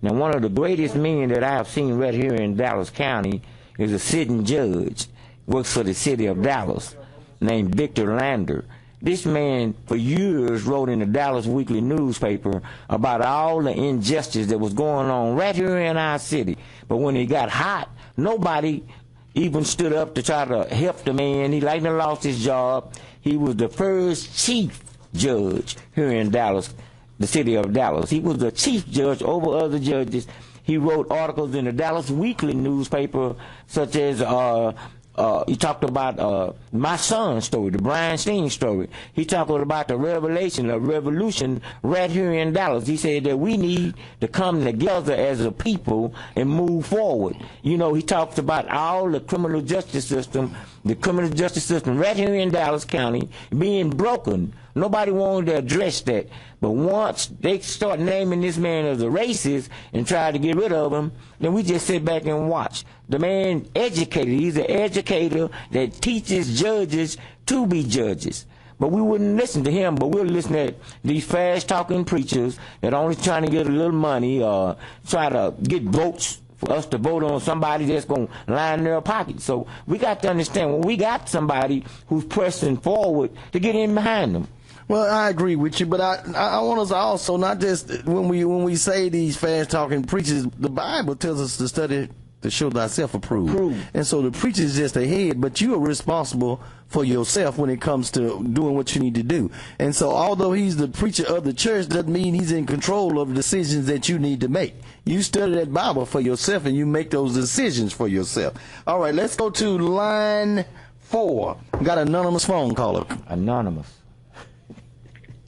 Speaker 3: Now, one of the greatest men that I have seen right here in Dallas County is a sitting judge, works for the city of Dallas, named Victor Lander. This man, for years, wrote in the Dallas Weekly newspaper about all the injustice that was going on right here in our city. But when it got hot, nobody even stood up to try to help the man. He like lost his job. He was the first chief judge here in Dallas, the city of Dallas. He was the chief judge over other judges. He wrote articles in the Dallas Weekly newspaper, such as he talked about my son's story, the Brian Steen story. He talked about the revolution right here in Dallas. He said that we need to come together as a people and move forward. You know, he talks about all the criminal justice system right here in Dallas County being broken. Nobody wanted to address that. But once they start naming this man as a racist and try to get rid of him, then we just sit back and watch. The man educated. He's an educator that teaches judges to be judges. But we wouldn't listen to him, but we'll listen to these fast-talking preachers that only trying to get a little money or try to get votes for us to vote on somebody that's going to line their pockets. So we got to understand, when we got somebody who's pressing forward, to get in behind them.
Speaker 2: Well, I agree with you, but I want us to also not just when we say these fast talking preachers, the Bible tells us to study to show thyself approved. And so the preacher is just a head, but you are responsible for yourself when it comes to doing what you need to do. And so although he's the preacher of the church, doesn't mean he's in control of the decisions that you need to make. You study that Bible for yourself and you make those decisions for yourself. All right, let's go to line 4. Got an anonymous phone caller.
Speaker 3: Anonymous.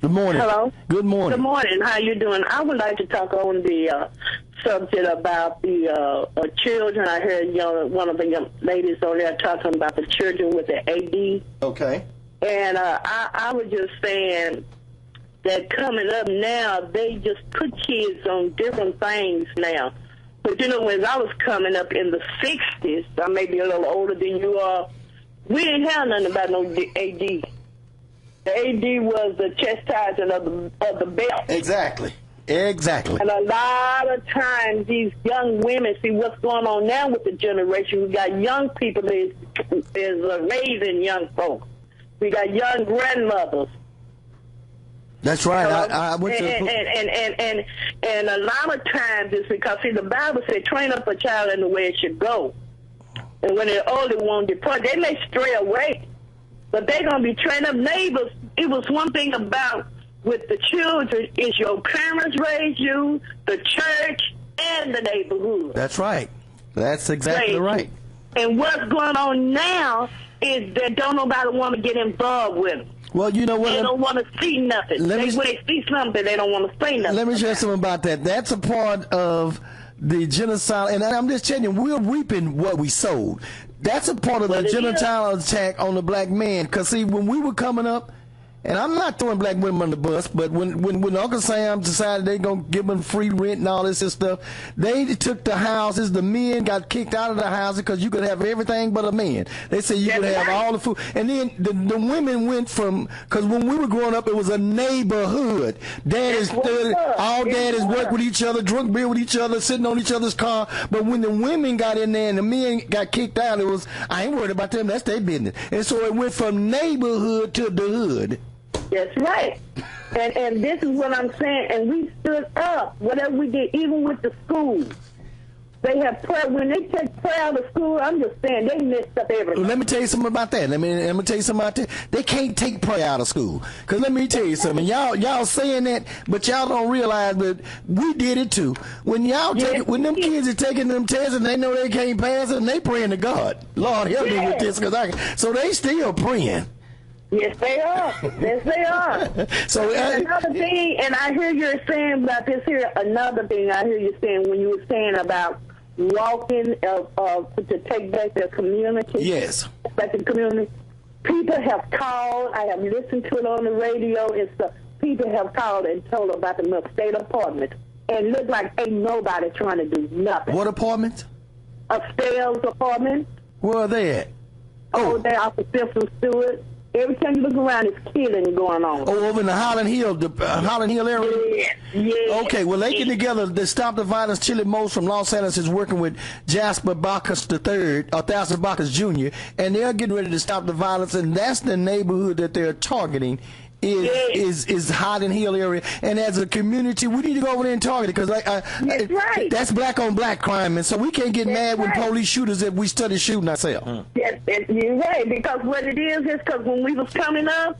Speaker 2: Good morning.
Speaker 14: Hello.
Speaker 2: Good morning.
Speaker 14: Good morning. How you doing? I would like to talk on the subject about the children. I heard one of the young ladies on there talking about the children with the AD.
Speaker 2: Okay.
Speaker 14: And I was just saying that coming up now, they just put kids on different things now. But when I was coming up in the 60s, I may be a little older than you are, we didn't have nothing about no AD. The AD was the chastising of the belt.
Speaker 2: Exactly.
Speaker 14: And a lot of times these young women, see what's going on now with the generation. We got young people that is raising young folks. We got young grandmothers.
Speaker 2: That's right. I went to
Speaker 14: and a lot of times it's because, see, the Bible said, train up a child in the way it should go. And when they're older, won't depart. They may stray away, but they're going to be trained up. Neighbors, it was one thing about with the children is your parents raised you, the church, and the neighborhood.
Speaker 2: That's right. That's exactly right.
Speaker 14: And what's going on now is that don't nobody want to get involved with them.
Speaker 2: Well, you know what?
Speaker 14: They don't want to see nothing. When they see something, they don't want to say nothing.
Speaker 2: Let me share something about that. That's a part of the genocide, and I'm just telling you, we're reaping what we sowed. That's a part of the genocidal attack on the black man. Because, see, when we were coming up, and I'm not throwing black women on the bus, but when Uncle Sam decided they're going to give them free rent and all this stuff, they took the houses. The men got kicked out of the houses because you could have everything but a man. They said you could have all the food. And then the women went from, because when we were growing up, it was a neighborhood. Daddies worked with each other, drunk beer with each other, sitting on each other's car. But when the women got in there and the men got kicked out, it was, I ain't worried about them, that's their business. And so it went from neighborhood to the hood.
Speaker 14: That's right. And this is what I'm saying. And we stood up, whatever we did, even with the schools. They have prayer. When they take prayer out of school, I'm just saying, they messed up everything.
Speaker 2: Let me tell you something about that. Let me tell you something about that. They can't take prayer out of school. Because let me tell you something. Y'all saying that, but y'all don't realize that we did it too. When when them kids are taking them tests and they know they can't pass it, and they praying to God. Lord, help me with this. So they still praying.
Speaker 14: Yes, they are. Yes, they are.
Speaker 2: So
Speaker 14: another thing, and I hear you're saying about this here, another thing I hear you saying when you were saying about walking to take back their community.
Speaker 2: Yes.
Speaker 14: Back to the community. People have called. I have listened to it on the radio and stuff. People have called and told about the Milk State apartment. And it looked like ain't nobody trying to do nothing.
Speaker 2: What apartment?
Speaker 14: Upstairs apartment.
Speaker 2: Where are they at?
Speaker 14: Oh, they're off of Simpson Stewart. Every time you look around, it's killing going on.
Speaker 2: Oh, over in the Highland Hill area?
Speaker 14: Yeah.
Speaker 2: Okay, well, they get together. The Stop the Violence Chili Mose from Los Angeles is working with Jasper Bacchus III, or Thousand Bacchus Jr., and they're getting ready to stop the violence, and that's the neighborhood that they're targeting. Is Highland Hill area, and as a community, we need to go over there and target it because that's black on black crime, and so we can't get mad when police shoot us if we study shooting ourselves.
Speaker 14: Yes, you're right, because what it is because when we was coming up,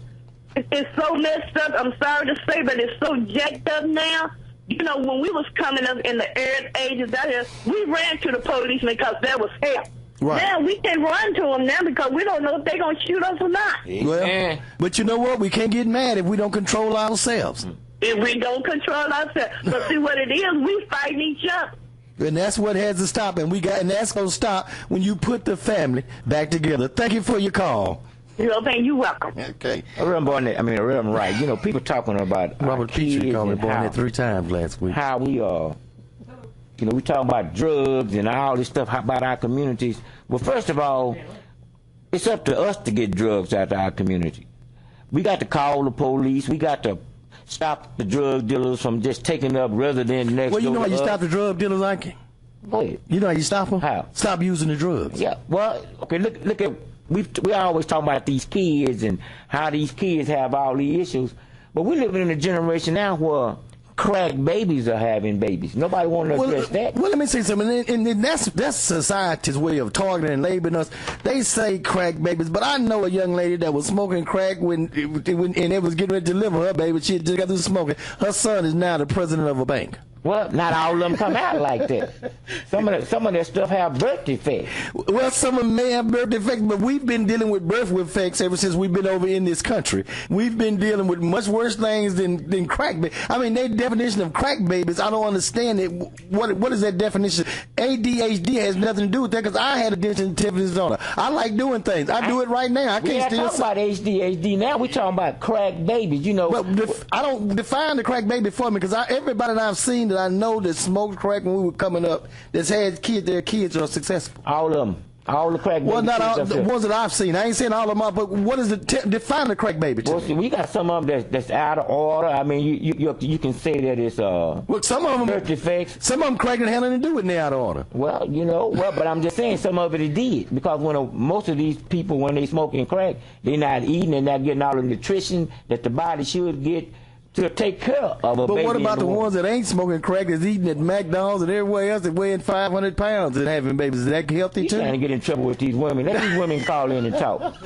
Speaker 14: it's so messed up. I'm sorry to say, but it's so jacked up now. you know, when we was coming up in the early ages out here, we ran to the policemen because there was help.
Speaker 2: Right.
Speaker 14: Now we can run to them now because we don't know if they're going to shoot us or not.
Speaker 2: Well, but you know what? We can't get mad if we don't control ourselves.
Speaker 14: If we don't control ourselves. But see what it is, we fighting each other.
Speaker 2: And that's what has to stop, and that's going to stop when you put the family back together. Thank you for your call.
Speaker 14: You're welcome.
Speaker 2: Okay.
Speaker 3: Reverend Wright, you know, people talking about
Speaker 2: Robert Petrie called me Barnett 3 times last week.
Speaker 3: How we you know, we talking about drugs and all this stuff about our communities. Well, first of all, it's up to us to get drugs out of our community. We got to call the police. We got to stop the drug dealers from just taking up rather than next.
Speaker 2: Well, you know how you stop the drug dealers, Ike?
Speaker 3: Go ahead.
Speaker 2: You know how you stop them?
Speaker 3: How?
Speaker 2: Stop using the drugs.
Speaker 3: Yeah. Well, okay. Look at we always talk about these kids and how these kids have all these issues, but we're living in a generation now where crack babies are having babies. Nobody want to address that.
Speaker 2: Well, let me say something, and that's society's way of targeting and labeling us. They say crack babies, but I know a young lady that was smoking crack when it was getting ready to deliver her baby. She had just got through smoking. Her son is now the president of a bank.
Speaker 3: Well, not all of them come out like that. Some of that stuff have birth defects.
Speaker 2: Well, some of them may have birth defects, but we've been dealing with birth defects ever since we've been over in this country. We've been dealing with much worse things than crack babies. I mean, their definition of crack babies, I don't understand it. What is that definition? ADHD has nothing to do with that because I had attention disorder. I like doing things. I do it right now. I can't still
Speaker 3: talk about ADHD now. We're talking about crack babies, you know.
Speaker 2: But I don't define the crack baby for me because everybody that I've seen that I know that smoked crack when we were coming up, that's had kids, their kids are successful.
Speaker 3: All of them. All the crack babies.
Speaker 2: Well, not all the ones that I've seen. I ain't saying all of them, but what is define the crack baby?
Speaker 3: Well, see, we got some of them that's out of order. I mean, you can say that it's
Speaker 2: well, some of them
Speaker 3: birth defects.
Speaker 2: Some of them crack and having to do with out of order.
Speaker 3: Well, you know, but I'm just saying some of it did because most of these people when they smoking crack, they're not eating, they're not getting all the nutrition that the body should get to take care of a baby.
Speaker 2: But what about the ones that ain't smoking crack, that's eating at McDonald's and everywhere else, that weighing 500 pounds and having babies? Is that healthy too?
Speaker 3: You're trying to get in trouble with these women. Let these women call in and talk.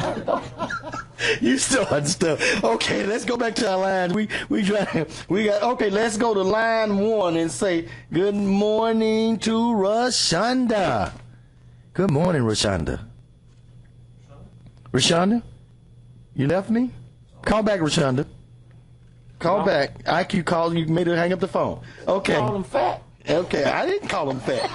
Speaker 2: You starting stuff. Okay, let's go back to our lines. Okay, let's go to line 1 and say good morning to Rashonda. Good morning, Rashonda. Rashonda? You left me? Call back, Rashonda. Call back. IQ called you, made her hang up the phone. Okay.
Speaker 3: Call him fat.
Speaker 2: Okay, I didn't call him fat.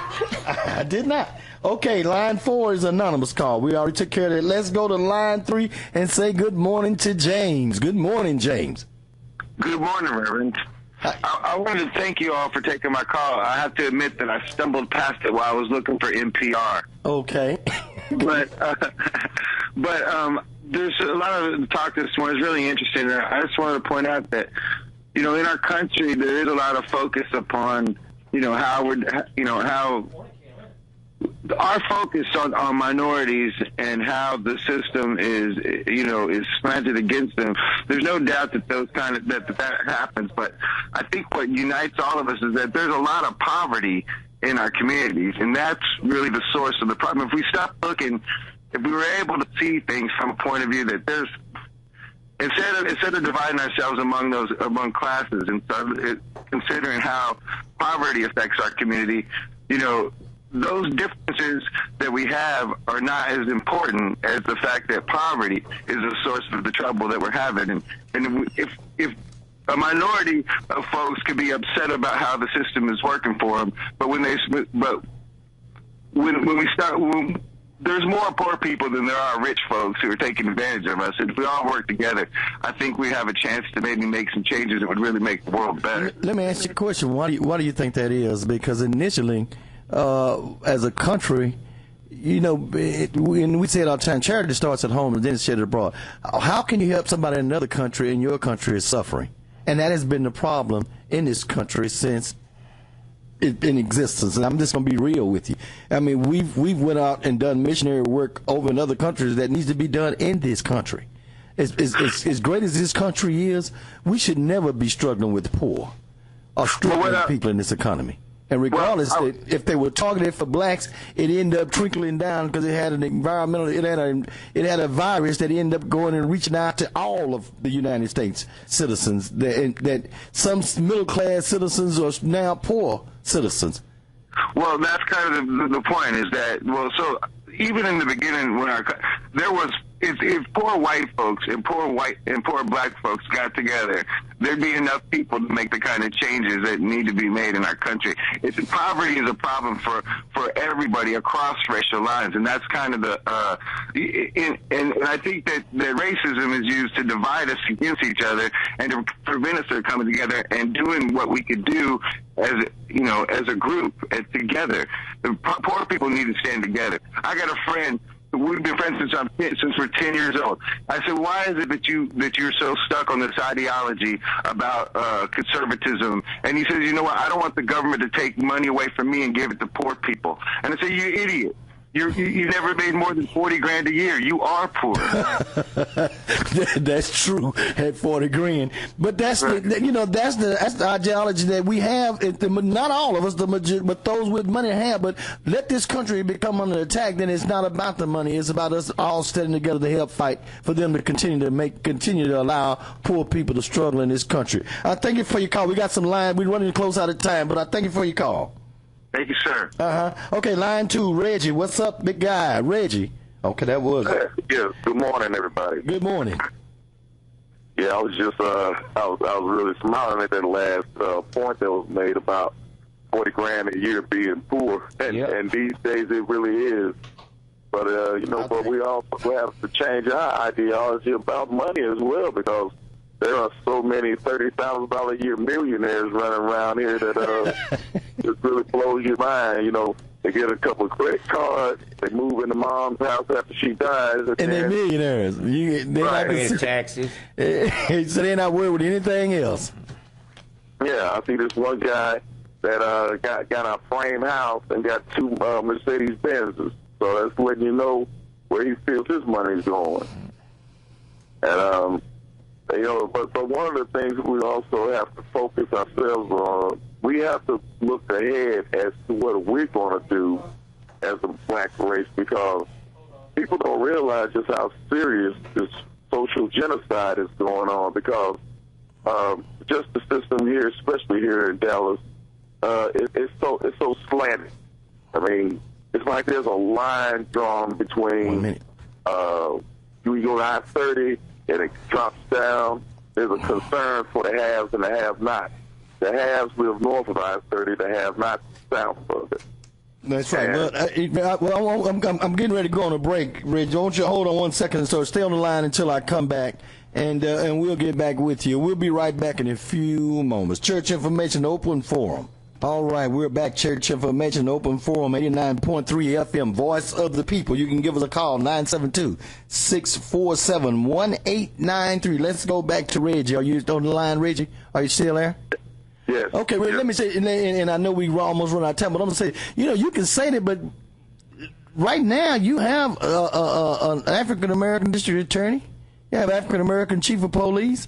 Speaker 2: I did not. Okay, line 4 is anonymous call. We already took care of that. Let's go to line 3 and say good morning to James. Good morning, James.
Speaker 15: Good morning, Reverend. I wanted to thank you all for taking my call. I have to admit that I stumbled past it while I was looking for NPR.
Speaker 2: Okay.
Speaker 15: But there's a lot of talk this morning. It's really interesting. And I just wanted to point out that, you know, in our country, there is a lot of focus upon, how our focus on minorities and how the system is slanted against them. There's no doubt that that happens. But I think what unites all of us is that there's a lot of poverty in our communities, and that's really the source of the problem. If we stop looking, if we were able to see things from a point of view that there's, instead of dividing ourselves among classes and considering how poverty affects our community, those differences that we have are not as important as the fact that poverty is the source of the trouble that we're having. And if a minority of folks could be upset about how the system is working for them, but when there's more poor people than there are rich folks who are taking advantage of us. And if we all work together, I think we have a chance to maybe make some changes that would really make the world better.
Speaker 2: Let me ask you a question. Why do you think that is? Because initially, as a country, and we say it all the time, charity starts at home and then it's shared abroad. How can you help somebody in another country and your country is suffering? And that has been the problem in this country since it's in existence. And I'm just going to be real with you. I mean, we've went out and done missionary work over in other countries that needs to be done in this country. As great as this country is, we should never be struggling with poor or struggling with people in this economy. And regardless, if they were targeted for blacks, it ended up trickling down because it had an environmental, it had a virus that ended up going and reaching out to all of the United States citizens. That some middle class citizens are now poor citizens.
Speaker 15: Well, that's kind of the point. Is that so even in the beginning when there was. If poor white folks and poor black folks got together, there'd be enough people to make the kind of changes that need to be made in our country. Poverty is a problem for everybody across racial lines, and that's kind of and I think that racism is used to divide us against each other and to prevent us from coming together and doing what we could do as a group together. The poor people need to stand together. I got a friend. We've been friends since we're 10 years old. I said, why is it that you're so stuck on this ideology about conservatism? And he says, you know what? I don't want the government to take money away from me and give it to poor people. And I say, you idiot. You never made more than $40,000 a year. You are poor.
Speaker 2: That's true. At $40,000, but that's right. That's the ideology that we have. Not all of us, but those with money have. But let this country become under attack, then it's not about the money. It's about us all standing together to help fight for them to continue to allow poor people to struggle in this country. I thank you for your call. We got some line. We're running close out of time, but I thank you for your call.
Speaker 15: Thank you, sir.
Speaker 2: Okay, line 2, Reggie. What's up, big guy? Reggie. Okay, that was it.
Speaker 16: Yeah, good morning, everybody.
Speaker 2: Good morning.
Speaker 16: Yeah, I was just, I was really smiling at that last point that was made about $40,000 a year being poor. And these days it really is. But, but we also have to change our ideology about money as well, because there are so many $30,000 a year millionaires running around here that just really blows your mind. They get a couple of credit cards, they move into mom's house after she dies, and
Speaker 2: they're millionaires. They're
Speaker 3: not paying taxes.
Speaker 2: So they're not worried with anything else.
Speaker 16: Yeah, I see this one guy that got a frame house and got 2 Mercedes Benzes. So that's letting you know where he feels his money's going. And but one of the things we also have to focus ourselves on, we have to look ahead as to what we're going to do as a black race, because people don't realize just how serious this social genocide is going on, because just the system here, especially here in Dallas, it's so slanted. I mean, it's like there's a line drawn between you go to I-30 and it drops down. There's a concern for the haves and the have-nots. The haves live north of I-30, the have-nots south of it.
Speaker 2: That's right. Well, I'm getting ready to go on a break, Reg. Don't you hold on 1 second, so stay on the line until I come back, and we'll get back with you. We'll be right back in a few moments. Church Information Open Forum. All right, we're back. Church Information Open Forum, 89.3 FM, Voice of the People. You can give us a call, 972-647-1893. Let's go back to Reggie. Are you on the line, Reggie? Are you still there?
Speaker 16: Yes.
Speaker 2: Okay, Reggie, let me say, and I know we almost run out of time, but I'm going to say, you can say that, but right now you have an African-American district attorney. You have African-American chief of police.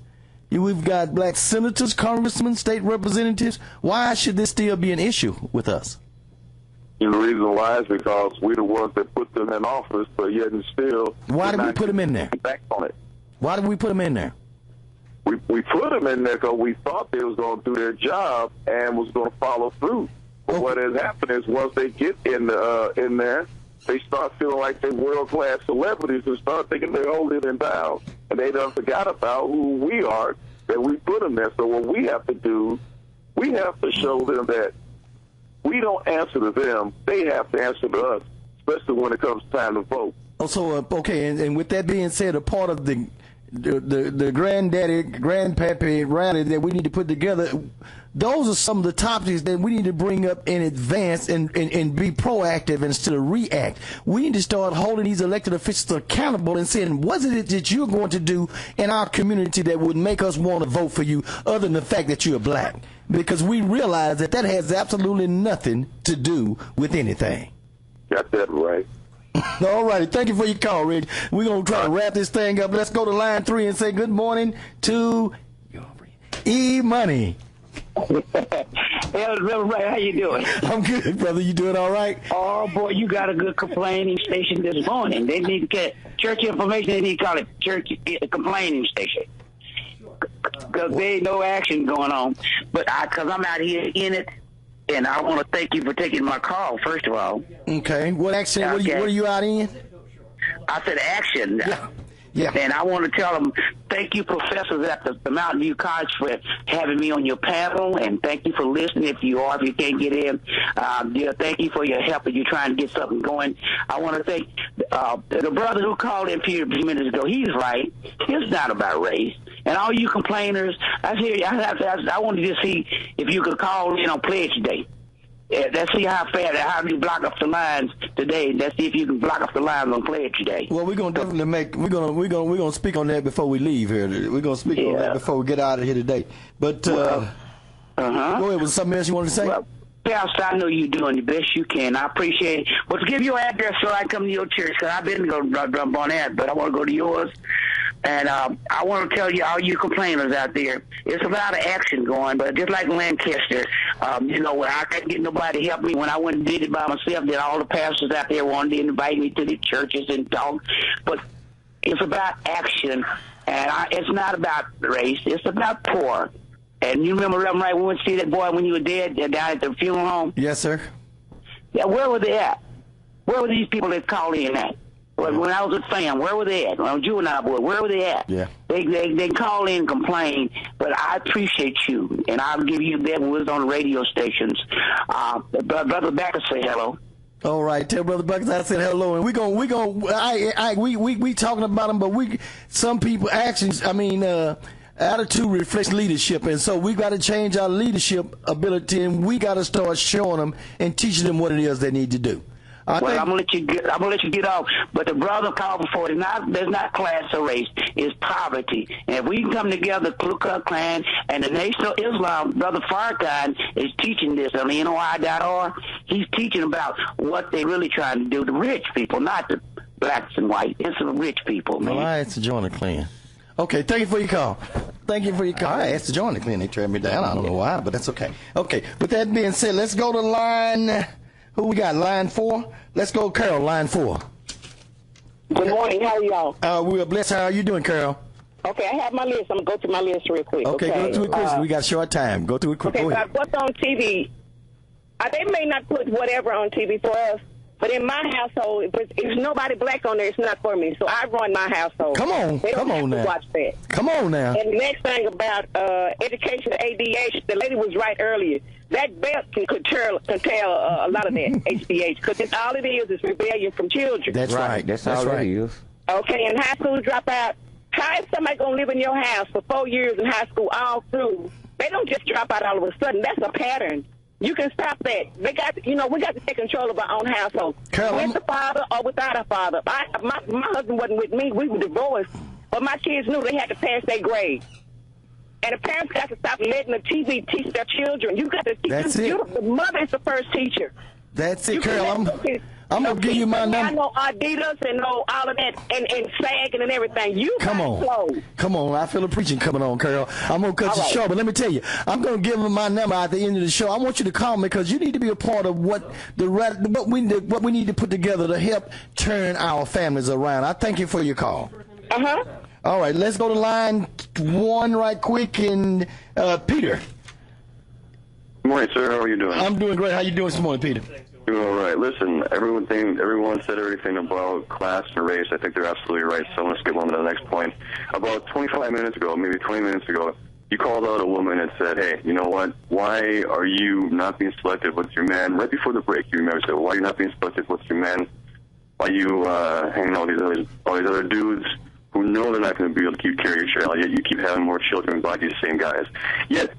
Speaker 2: We've got black senators, congressmen, state representatives. Why should this still be an issue with us?
Speaker 16: The reason why is because we're the ones that put them in office, but yet and still...
Speaker 2: Why did we put them in there?
Speaker 16: Back on it.
Speaker 2: Why did we put them in there?
Speaker 16: We put them in there because we thought they was going to do their job and was going to follow through. But what has happened is once they get in there, they start feeling like they're world-class celebrities and start thinking they're holding them down. And they done forgot about who we are, that we put them there. So what we have to do, we have to show them that we don't answer to them. They have to answer to us, especially when it comes time to vote.
Speaker 2: So, okay, and with that being said, a part of the grandpappy rally that we need to put together, those are some of the topics that we need to bring up in advance and be proactive instead of react. We need to start holding these elected officials accountable and saying, what is it that you're going to do in our community that would make us want to vote for you other than the fact that you're black? Because we realize that has absolutely nothing to do with anything.
Speaker 16: Got that right.
Speaker 2: All righty. Thank you for your call, Reg. We're going to try to wrap this thing up. Let's go to line 3 and say good morning to E-Money.
Speaker 17: Hey, Reverend Wright, how you doing?
Speaker 2: I'm good, brother. You doing all right?
Speaker 17: Oh, boy, you got a good complaining station this morning. They need to get church information. They need to call it church complaining station. Because there ain't no action going on. But because I'm out here in it, and I want to thank you for taking my call, first of all.
Speaker 2: Okay. What action?
Speaker 17: Okay.
Speaker 2: What are you out in?
Speaker 17: I said action.
Speaker 2: Yeah.
Speaker 17: And I want to tell them, thank you, professors at the Mountain View College, for having me on your panel, and thank you for listening. If you can't get in, thank you for your help if you're trying to get something going. I want to thank the brother who called in a few minutes ago. He's right. It's not about race. And all you complainers, I want to just see if you could call in on Pledge Day. Let's see how you block up the lines today. Let's see if you can block up the lines on Pledge Day.
Speaker 2: Well, we're gonna definitely we're gonna speak on that before we leave here. We're gonna speak on that before we get out of here today. But go ahead. Was something else you wanted to say?
Speaker 17: Well, Pastor, I know you're doing the best you can. I appreciate it. Well, to give your address so I can come to your church, because I've been to go to Barnett, but I want to go to yours. And I want to tell you, all you complainers out there, it's a lot of action going, but just like Lancaster, when I couldn't get nobody to help me, when I went and did it by myself, then all the pastors out there wanted to invite me to the churches and talk. But it's about action, and it's not about race. It's about poor. And you remember, Reverend Wright, we went to see that boy when you were dead down at the funeral home?
Speaker 2: Yes, sir.
Speaker 17: Yeah, where were they at? Where were these people that called in at? When I was with Sam, where were they at? When I was juvenile boy, where were they at?
Speaker 2: Yeah.
Speaker 17: They call in and complain, but I appreciate you, and I'll give you that when we was on the radio stations. Brother Becker say hello.
Speaker 2: All right, tell Brother Buckets I said hello, and we talking about them, but some people actions. Attitude reflects leadership, and so we got to change our leadership ability, and we got to start showing them and teaching them what it is they need to do. I'm
Speaker 17: gonna let you get off. But the brother called before. There's not class or race. It's poverty. And if we can come together, Ku Klux Klan and the Nation of Islam, Brother Farrakhan is teaching this on the NOI.org. He's teaching about what they're really trying to do. The rich people, not the blacks and white. It's the rich people, man.
Speaker 2: Well, I had to join the Klan. Okay, thank you for your call. I asked to join the Klan. They turned me down. I don't know why, but that's okay. Okay, with that being said, let's go to line. Who we got? Line 4? Let's go, Carol, line 4.
Speaker 18: Good morning. How are y'all?
Speaker 2: We are blessed. How are you doing, Carol?
Speaker 18: Okay, I have my list. I'm going to go through my list real quick.
Speaker 2: Okay, go through it quick. We got short time. Go through it quick.
Speaker 18: Okay,
Speaker 2: go ahead.
Speaker 18: what's on TV? They may not put whatever on TV for us, but in my household, if nobody black on there, it's not for me. So I run my household.
Speaker 2: Come on.
Speaker 18: They don't have to watch that.
Speaker 2: Come on now.
Speaker 18: And the next thing about education, ADH, the lady was right earlier. That belt could tell a lot of that, HDH, because all it is rebellion from children.
Speaker 2: That's right. That's all it is.
Speaker 18: Okay, and high school dropout. How is somebody going to live in your house for 4 years in high school all through? They don't just drop out all of a sudden. That's a pattern. You can stop that. We got to take control of our own household. With the father or without a father. My husband wasn't with me. We were divorced. But my kids knew they had to pass their grade. And the parents got to stop letting the TV teach their children. You got to teach them. The mother is the first teacher.
Speaker 2: That's it, Carol. I'm going to give you my number.
Speaker 18: I know Adidas and know all of that and sagging and everything. You
Speaker 2: Come on. I feel the preaching coming on, Carol. I'm going to cut you short, but let me tell you, I'm going to give them my number at the end of the show. I want you to call me because you need to be a part of what we need to put together to help turn our families around. I thank you for your call. All right, let's go to line 1 right quick. And Peter.
Speaker 19: Good morning, sir. How are you doing?
Speaker 2: I'm doing great. How you doing this morning, Peter?
Speaker 19: Doing all right. Listen, everyone said everything about class and race. I think they're absolutely right, so let's get on to the next point. About 25 minutes ago, maybe 20 minutes ago, you called out a woman and said, hey, you know what? Why are you not being selective with your man? Right before the break, you remember, said, why are you not being selective with your man? Why are you hanging out with all these other dudes who know they're not going to be able to keep care of your child, yet you keep having more children by these same guys. Yet,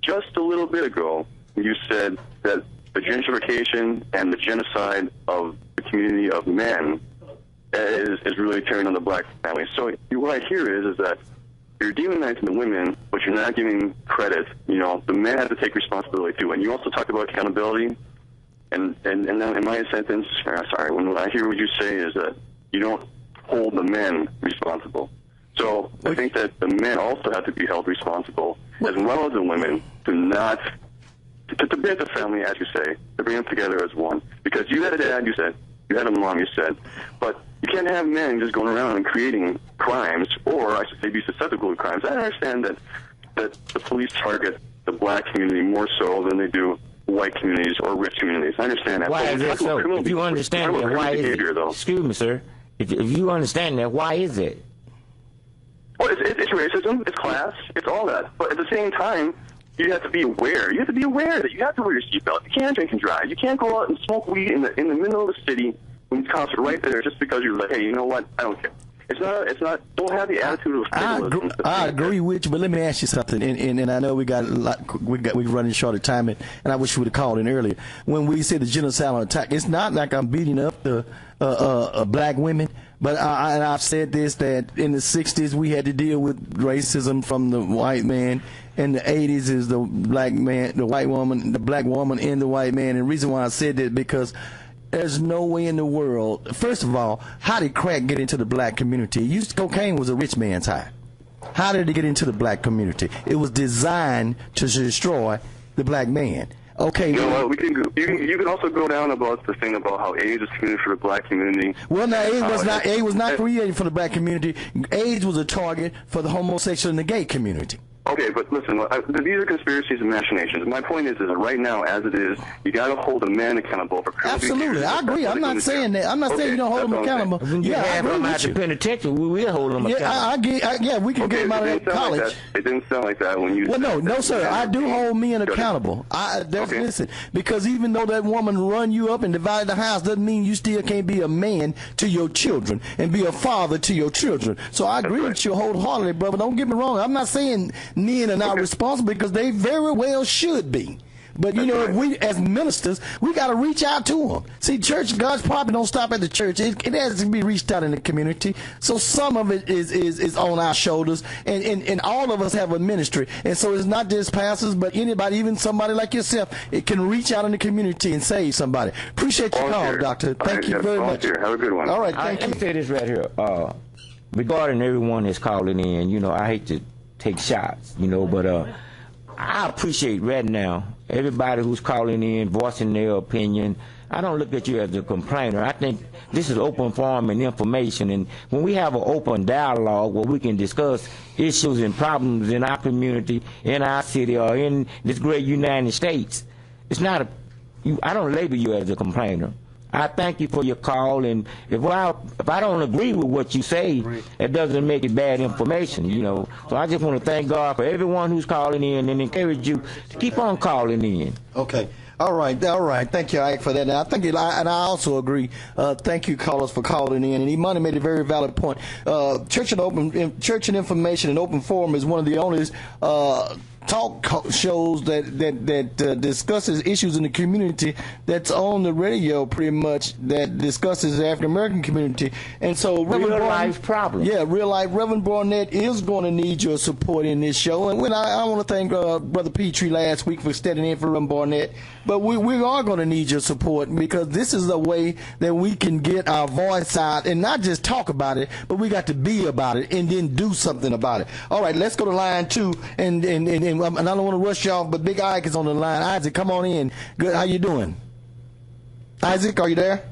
Speaker 19: just a little bit ago, you said that the gentrification and the genocide of the community of men is really tearing on the black family. So what I hear is that you're demonizing the women, but you're not giving credit. You know, the men have to take responsibility too. And you also talked about accountability. And then in my sentence, when I hear what you say is that you don't hold the men responsible. So I think that the men also have to be held responsible, as well as the women, to not to bring the family, as you say, to bring them together as one. Because you had a dad, you said, you had a mom, you said, but you can't have men just going around and creating crimes, or I should say be susceptible to crimes. I understand that the police target the black community more so than they do white communities or rich communities. I understand that.
Speaker 3: Why is that so? If you understand that, why is it? Excuse me, sir. If you understand that, why is it?
Speaker 19: Well, it's racism, it's class, it's all that. But at the same time, you have to be aware. You have to be aware that you have to wear your seatbelt. You can't drink and drive. You can't go out and smoke weed in the middle of the city when it's concert right there just because you're like, hey, you know what? I don't care. It's not. Don't have the attitude of fatalism.
Speaker 2: I agree with you, but let me ask you something. And I know we got a lot. We're running short of time, and I wish we would have called in earlier. When we say the genocidal attack, it's not like I'm beating up the black women. But I've said this, that in the 60s we had to deal with racism from the white man. In the 80s is the black man, the white woman, the black woman, and the white man. And the reason why I said that because there's no way in the world. First of all, how did crack get into the black community? Cocaine was a rich man's high. How did it get into the black community? It was designed to destroy the black man. Okay.
Speaker 19: You know what? You can also go down about the thing about how AIDS is created for the black community.
Speaker 2: Well, no, AIDS was not created for the black community. AIDS was a target for the homosexual and the gay community.
Speaker 19: Okay, but listen, these are conspiracies and machinations. My point is that right now, as it is, you got to hold a man accountable for criminal
Speaker 2: Absolutely, I agree. I'm not saying that. I'm not saying you don't hold him accountable.
Speaker 3: Yeah, I agree with you. Penitentiary, we'll hold him accountable.
Speaker 2: Yeah, we can get him out of college.
Speaker 19: Like it didn't sound like that when you.
Speaker 2: Well, no, sir. I do hold men accountable. Listen, because even though that woman run you up and divided the house, doesn't mean you still can't be a man to your children and be a father to your children. So I agree with you wholeheartedly, brother. Don't get me wrong. I'm not saying men are not responsible, because they very well should be. But you know, if we as ministers, we got to reach out to them. See, church, God's property don't stop at the church. It has to be reached out in the community. So some of it is on our shoulders, and all of us have a ministry. And so it's not just pastors, but anybody, even somebody like yourself, it can reach out in the community and save somebody. Appreciate your call, Doctor. Thank you very much.
Speaker 19: Have a good one.
Speaker 2: All right, thank you.
Speaker 3: Let me say this right here. Regarding everyone that's calling in, you know, I hate to take shots, you know, but I appreciate right now everybody who's calling in, voicing their opinion. I don't look at you as a complainer. I think this is open forum and information, and when we have an open dialogue where we can discuss issues and problems in our community, in our city, or in this great United States, it's not I don't label you as a complainer. I thank you for your call, and if I don't agree with what you say, it doesn't make it bad information, you know. So I just want to thank God for everyone who's calling in and encourage you to keep on calling in.
Speaker 2: Okay. All right. Thank you, Ike, for that. And I think, and I also agree. Thank you, callers, for calling in. And Imani made a very valid point. Church and Information and Open Forum is one of the only talk shows that discusses issues in the community that's on the radio, pretty much, that discusses the African American community. And so
Speaker 3: real life problem.
Speaker 2: Yeah, real life. Reverend Barnett is going to need your support in this show. And I want to thank Brother Petrie last week for standing in for Reverend Barnett. But we are going to need your support, because this is a way that we can get our voice out and not just talk about it, but we got to be about it and then do something about it. All right, let's go to line 2, and I don't want to rush you off, but Big Ike is on the line. Isaac, come on in. Good. How you doing? Isaac, are you there?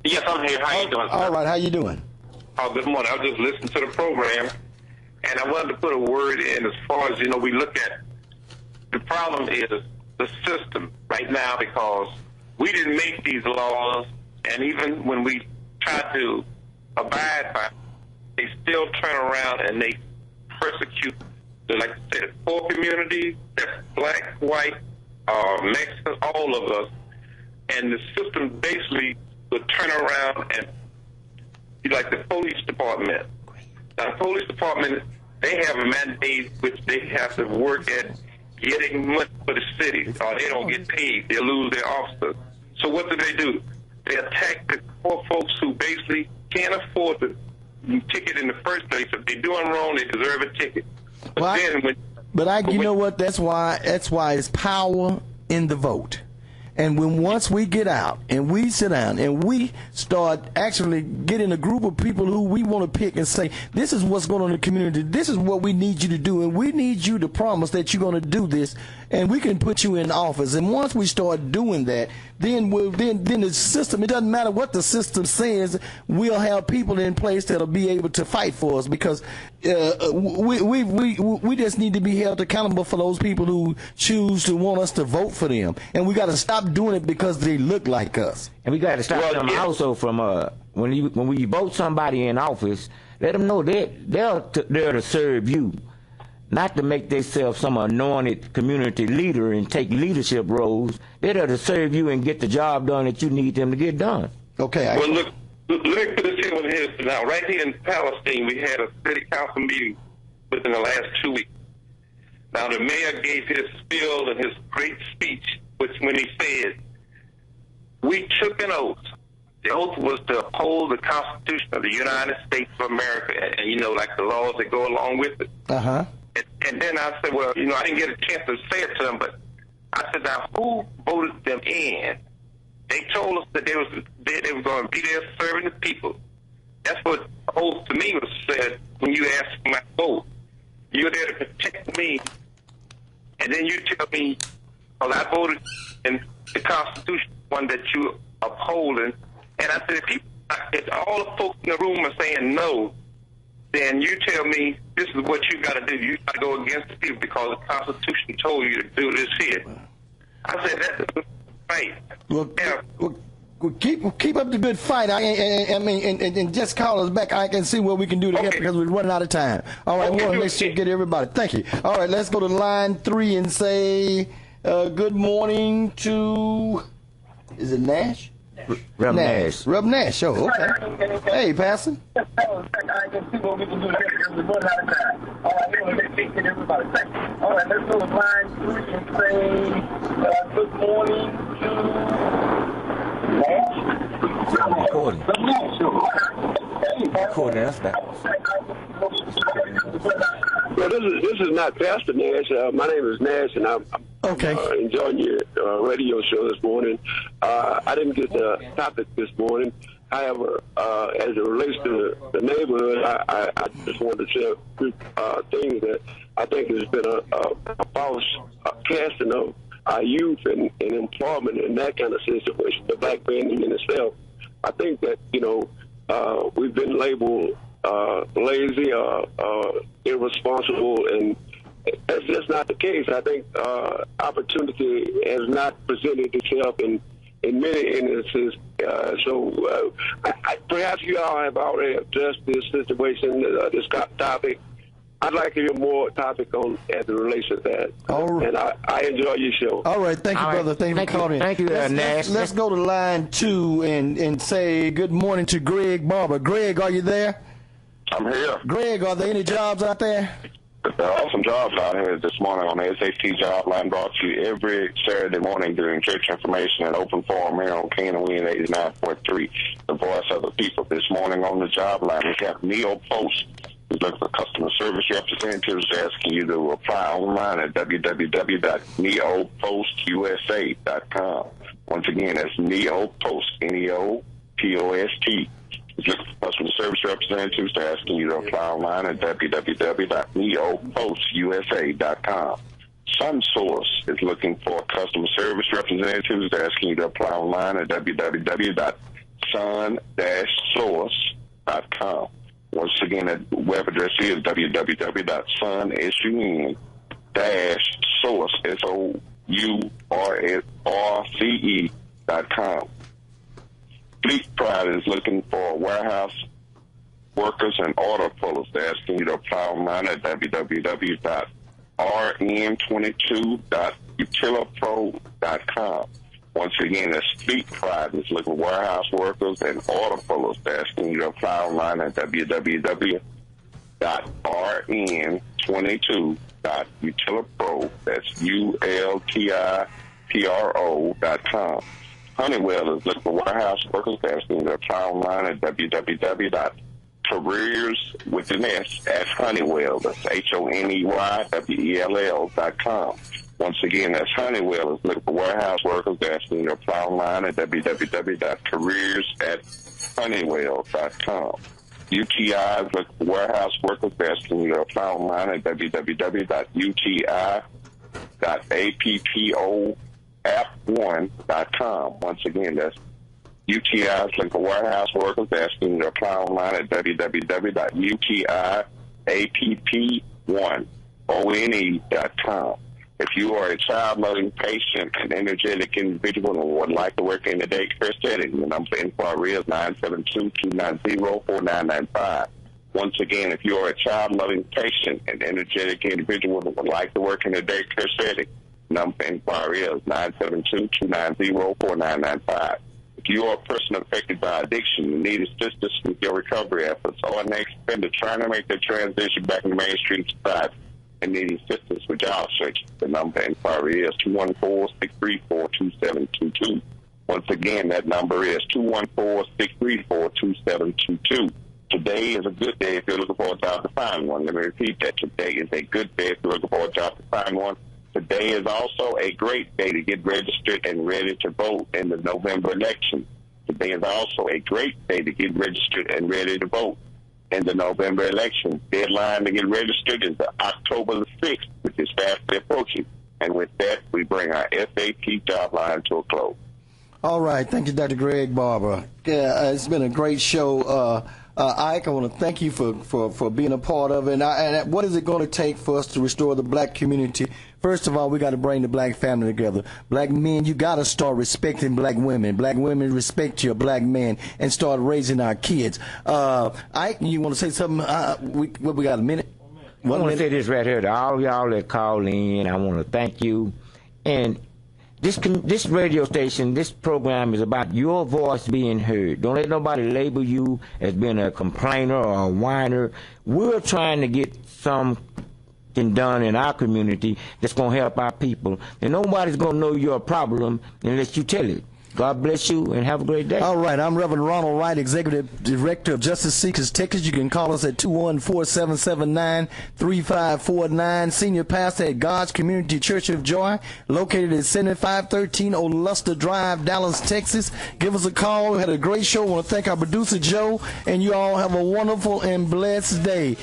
Speaker 20: Yes, I'm here. How you doing, sir?
Speaker 2: All right, how you doing?
Speaker 20: Oh, good morning. I was just listening to the program, and I wanted to put a word in as far as, you know, we look at the problem is the system right now, because we didn't make these laws, and even when we try to abide by, they still turn around and they persecute, like I said, poor communities, that's black, white, Mexican, all of us, and the system basically would turn around and be like the police department. Now, the police department, they have a mandate which they have to work at getting money for the city, or they don't get paid. They lose their officers. So what do? They attack the poor folks who basically can't afford the ticket in the first place. If they're doing wrong, they deserve a ticket. But
Speaker 2: you know what? That's why it's power in the vote. And once we get out and we sit down and we start actually getting a group of people who we want to pick and say, this is what's going on in the community, this is what we need you to do, and we need you to promise that you're going to do this, and we can put you in office. And once we start doing that, then the system, it doesn't matter what the system says, we'll have people in place that'll be able to fight for us, because we just need to be held accountable for those people who choose to want us to vote for them. And we got to stop doing it because they look like us.
Speaker 3: And we got to stop them also from when we vote somebody in office, let them know they're there to serve you, not to make themselves some anointed community leader and take leadership roles. They're there to serve you and get the job done that you need them to get done.
Speaker 2: Okay.
Speaker 20: Well, look, let me put this here now. Right here in Palestine, we had a city council meeting within the last 2 weeks. Now, the mayor gave his spiel and his great speech, when he said, we took an oath. The oath was to uphold the Constitution of the United States of America and, like the laws that go along with it.
Speaker 2: Uh-huh.
Speaker 20: And then I said, well, I didn't get a chance to say it to them, but I said, now, who voted them in? They told us that they were going to be there serving the people. That's what oath to me was said when you asked for my vote. You're there to protect me, and then you tell me, well, I voted in the Constitution, one that you upholding. And I said, if all the folks in the room are saying no, then you tell me this is what you got to do. You got to go against the people because the Constitution told you to do this here. I said, that's right.
Speaker 2: Well, keep up the good fight. I mean, and just call us back. I can see what we can do together because we're running out of time. All right, we want to make sure get everybody. Thank you. All right, let's go to line 3 and say good morning to, is it Nash?
Speaker 3: Reb Nash.
Speaker 2: Reb Nash, oh, okay. Hey, Pastor.
Speaker 11: I can see what we can do here because we're running out of time. All right, get everybody. Thank you. All right, let's go to line 3 and say good morning to Nash.
Speaker 3: I'm recording.
Speaker 11: Reb Nash,
Speaker 3: Recording, that's that.
Speaker 11: Well, this is not Pastor Nash. My name is Nash, and I'm enjoying your radio show this morning. I didn't get the topic this morning. However, as it relates to the neighborhood, I just wanted to share things that I think has been a false casting of our youth and employment and that kind of situation, the black man in itself. I think that, we've been labeled lazy or irresponsible, and that's just not the case. I think opportunity has not presented itself in many instances. So perhaps you all have already addressed this situation, this topic. I'd like to hear more topic on as it relates to that. And I enjoy your show.
Speaker 2: All right, thank you, brother. Thank you for calling.
Speaker 3: Thank you, Nash.
Speaker 2: Let's go to line 2 and say good morning to Greg Barber. Greg, are you there?
Speaker 21: I'm here.
Speaker 2: Greg, are there any jobs out there?
Speaker 21: There are some jobs out here this morning on the SAT job line, brought to you every Saturday morning during church information and open forum here on Knon 89.3, the voice of the people. This morning on the job line, we have Neo Post. We look for customer service representatives asking you to apply online at www.neopostusa.com. Once again, that's Neopost, Neopost. Look for customer service representatives. They're asking you to apply online at www.neopostusa.com. SunSource is looking for customer service representatives. They're asking you to apply online at www.sun-source.com. Once again, that web address is www.sun-source.com. Fleet Pride is looking for warehouse workers and order pullers. They're asking you to apply online at www.rn22.utilipro.com. Once again, that's Fleet Pride is looking for warehouse workers and order pullers. They're asking you to apply online at www.rn22.utilipro. That's ULTIPRO.com. Honeywell is looking for warehouse workers. They're asking you to apply online at www.careers.Honeywell. That's HONEYWELL.com. Once again, that's Honeywell is looking for warehouse workers. That's in your apply online at www.careers@honeywell.com. UTI is looking for warehouse workers. That's in your apply online at www.uti.appoapp1.com. Once again, that's UTI is looking for warehouse workers. That's in your apply online at www.uti.app1.com. If you are a child-loving, patient, and energetic individual and would like to work in the daycare setting, the number for inquiry is 972-290-4995. Once again, if you are a child-loving, patient, and energetic individual and would like to work in the daycare setting, the number for inquiry is 972-290-4995. If you are a person affected by addiction and need assistance with your recovery efforts, or an ex-offender trying to make their transition back into mainstream society, and need assistance with job search, the number inquiry is 214-634-2722. Once again, that number is 214-634-2722. Today is a good day if you're looking for a job to find one. Let me repeat that. Today is a good day if you're looking for a job to find one. Today is also a great day to get registered and ready to vote in the November election. Today is also a great day to get registered and ready to vote in the November election. Deadline to get registered is October the 6th, which is fastly approaching. And with that, we bring our SAT job line to a close.
Speaker 2: All right. Thank you, Dr. Greg Barber. Yeah, it's been a great show. Ike, I want to thank you for being a part of it. And what is it going to take for us to restore the black community? First of all, we got to bring the black family together. Black men, you got to start respecting black women. Black women, respect your black men and start raising our kids. Ike, you want to say something? We got a minute?
Speaker 3: I want to say this right here to all y'all that call in. I want to thank you. And this radio station, this program is about your voice being heard. Don't let nobody label you as being a complainer or a whiner. We're trying to get something done in our community that's going to help our people. And nobody's going to know your problem unless you tell it. God bless you and have a great day.
Speaker 2: All right. I'm Reverend Ronald Wright, Executive Director of Justice Seekers Texas. You can call us at 214-779-3549. Senior Pastor at God's Community Church of Joy, located at 7513 Old Luster Drive, Dallas, Texas. Give us a call. We had a great show. I want to thank our producer, Joe, and you all have a wonderful and blessed day.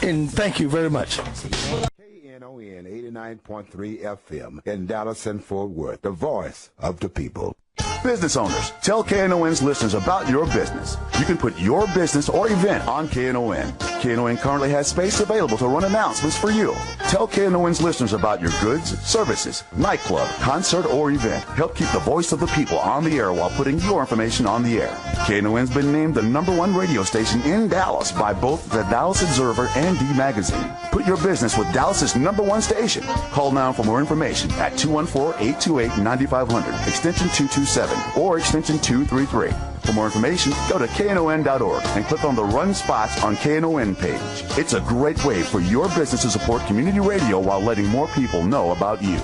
Speaker 2: And thank you very much.
Speaker 1: Knon 89.3 FM in Dallas and Fort Worth, the voice of the people.
Speaker 22: Business owners, tell KNON's listeners about your business. You can put your business or event on KNON. KNON currently has space available to run announcements for you. Tell KNON's listeners about your goods, services, nightclub, concert, or event. Help keep the voice of the people on the air while putting your information on the air. KNON's been named the #1 radio station in Dallas by both the Dallas Observer and D Magazine. Put your business with Dallas's #1 station. Call now for more information at 214-828-9500, extension 227, or extension 233. For more information, go to KNON.org and click on the Run Spots on KNON page. It's a great way for your business to support community radio while letting more people know about you.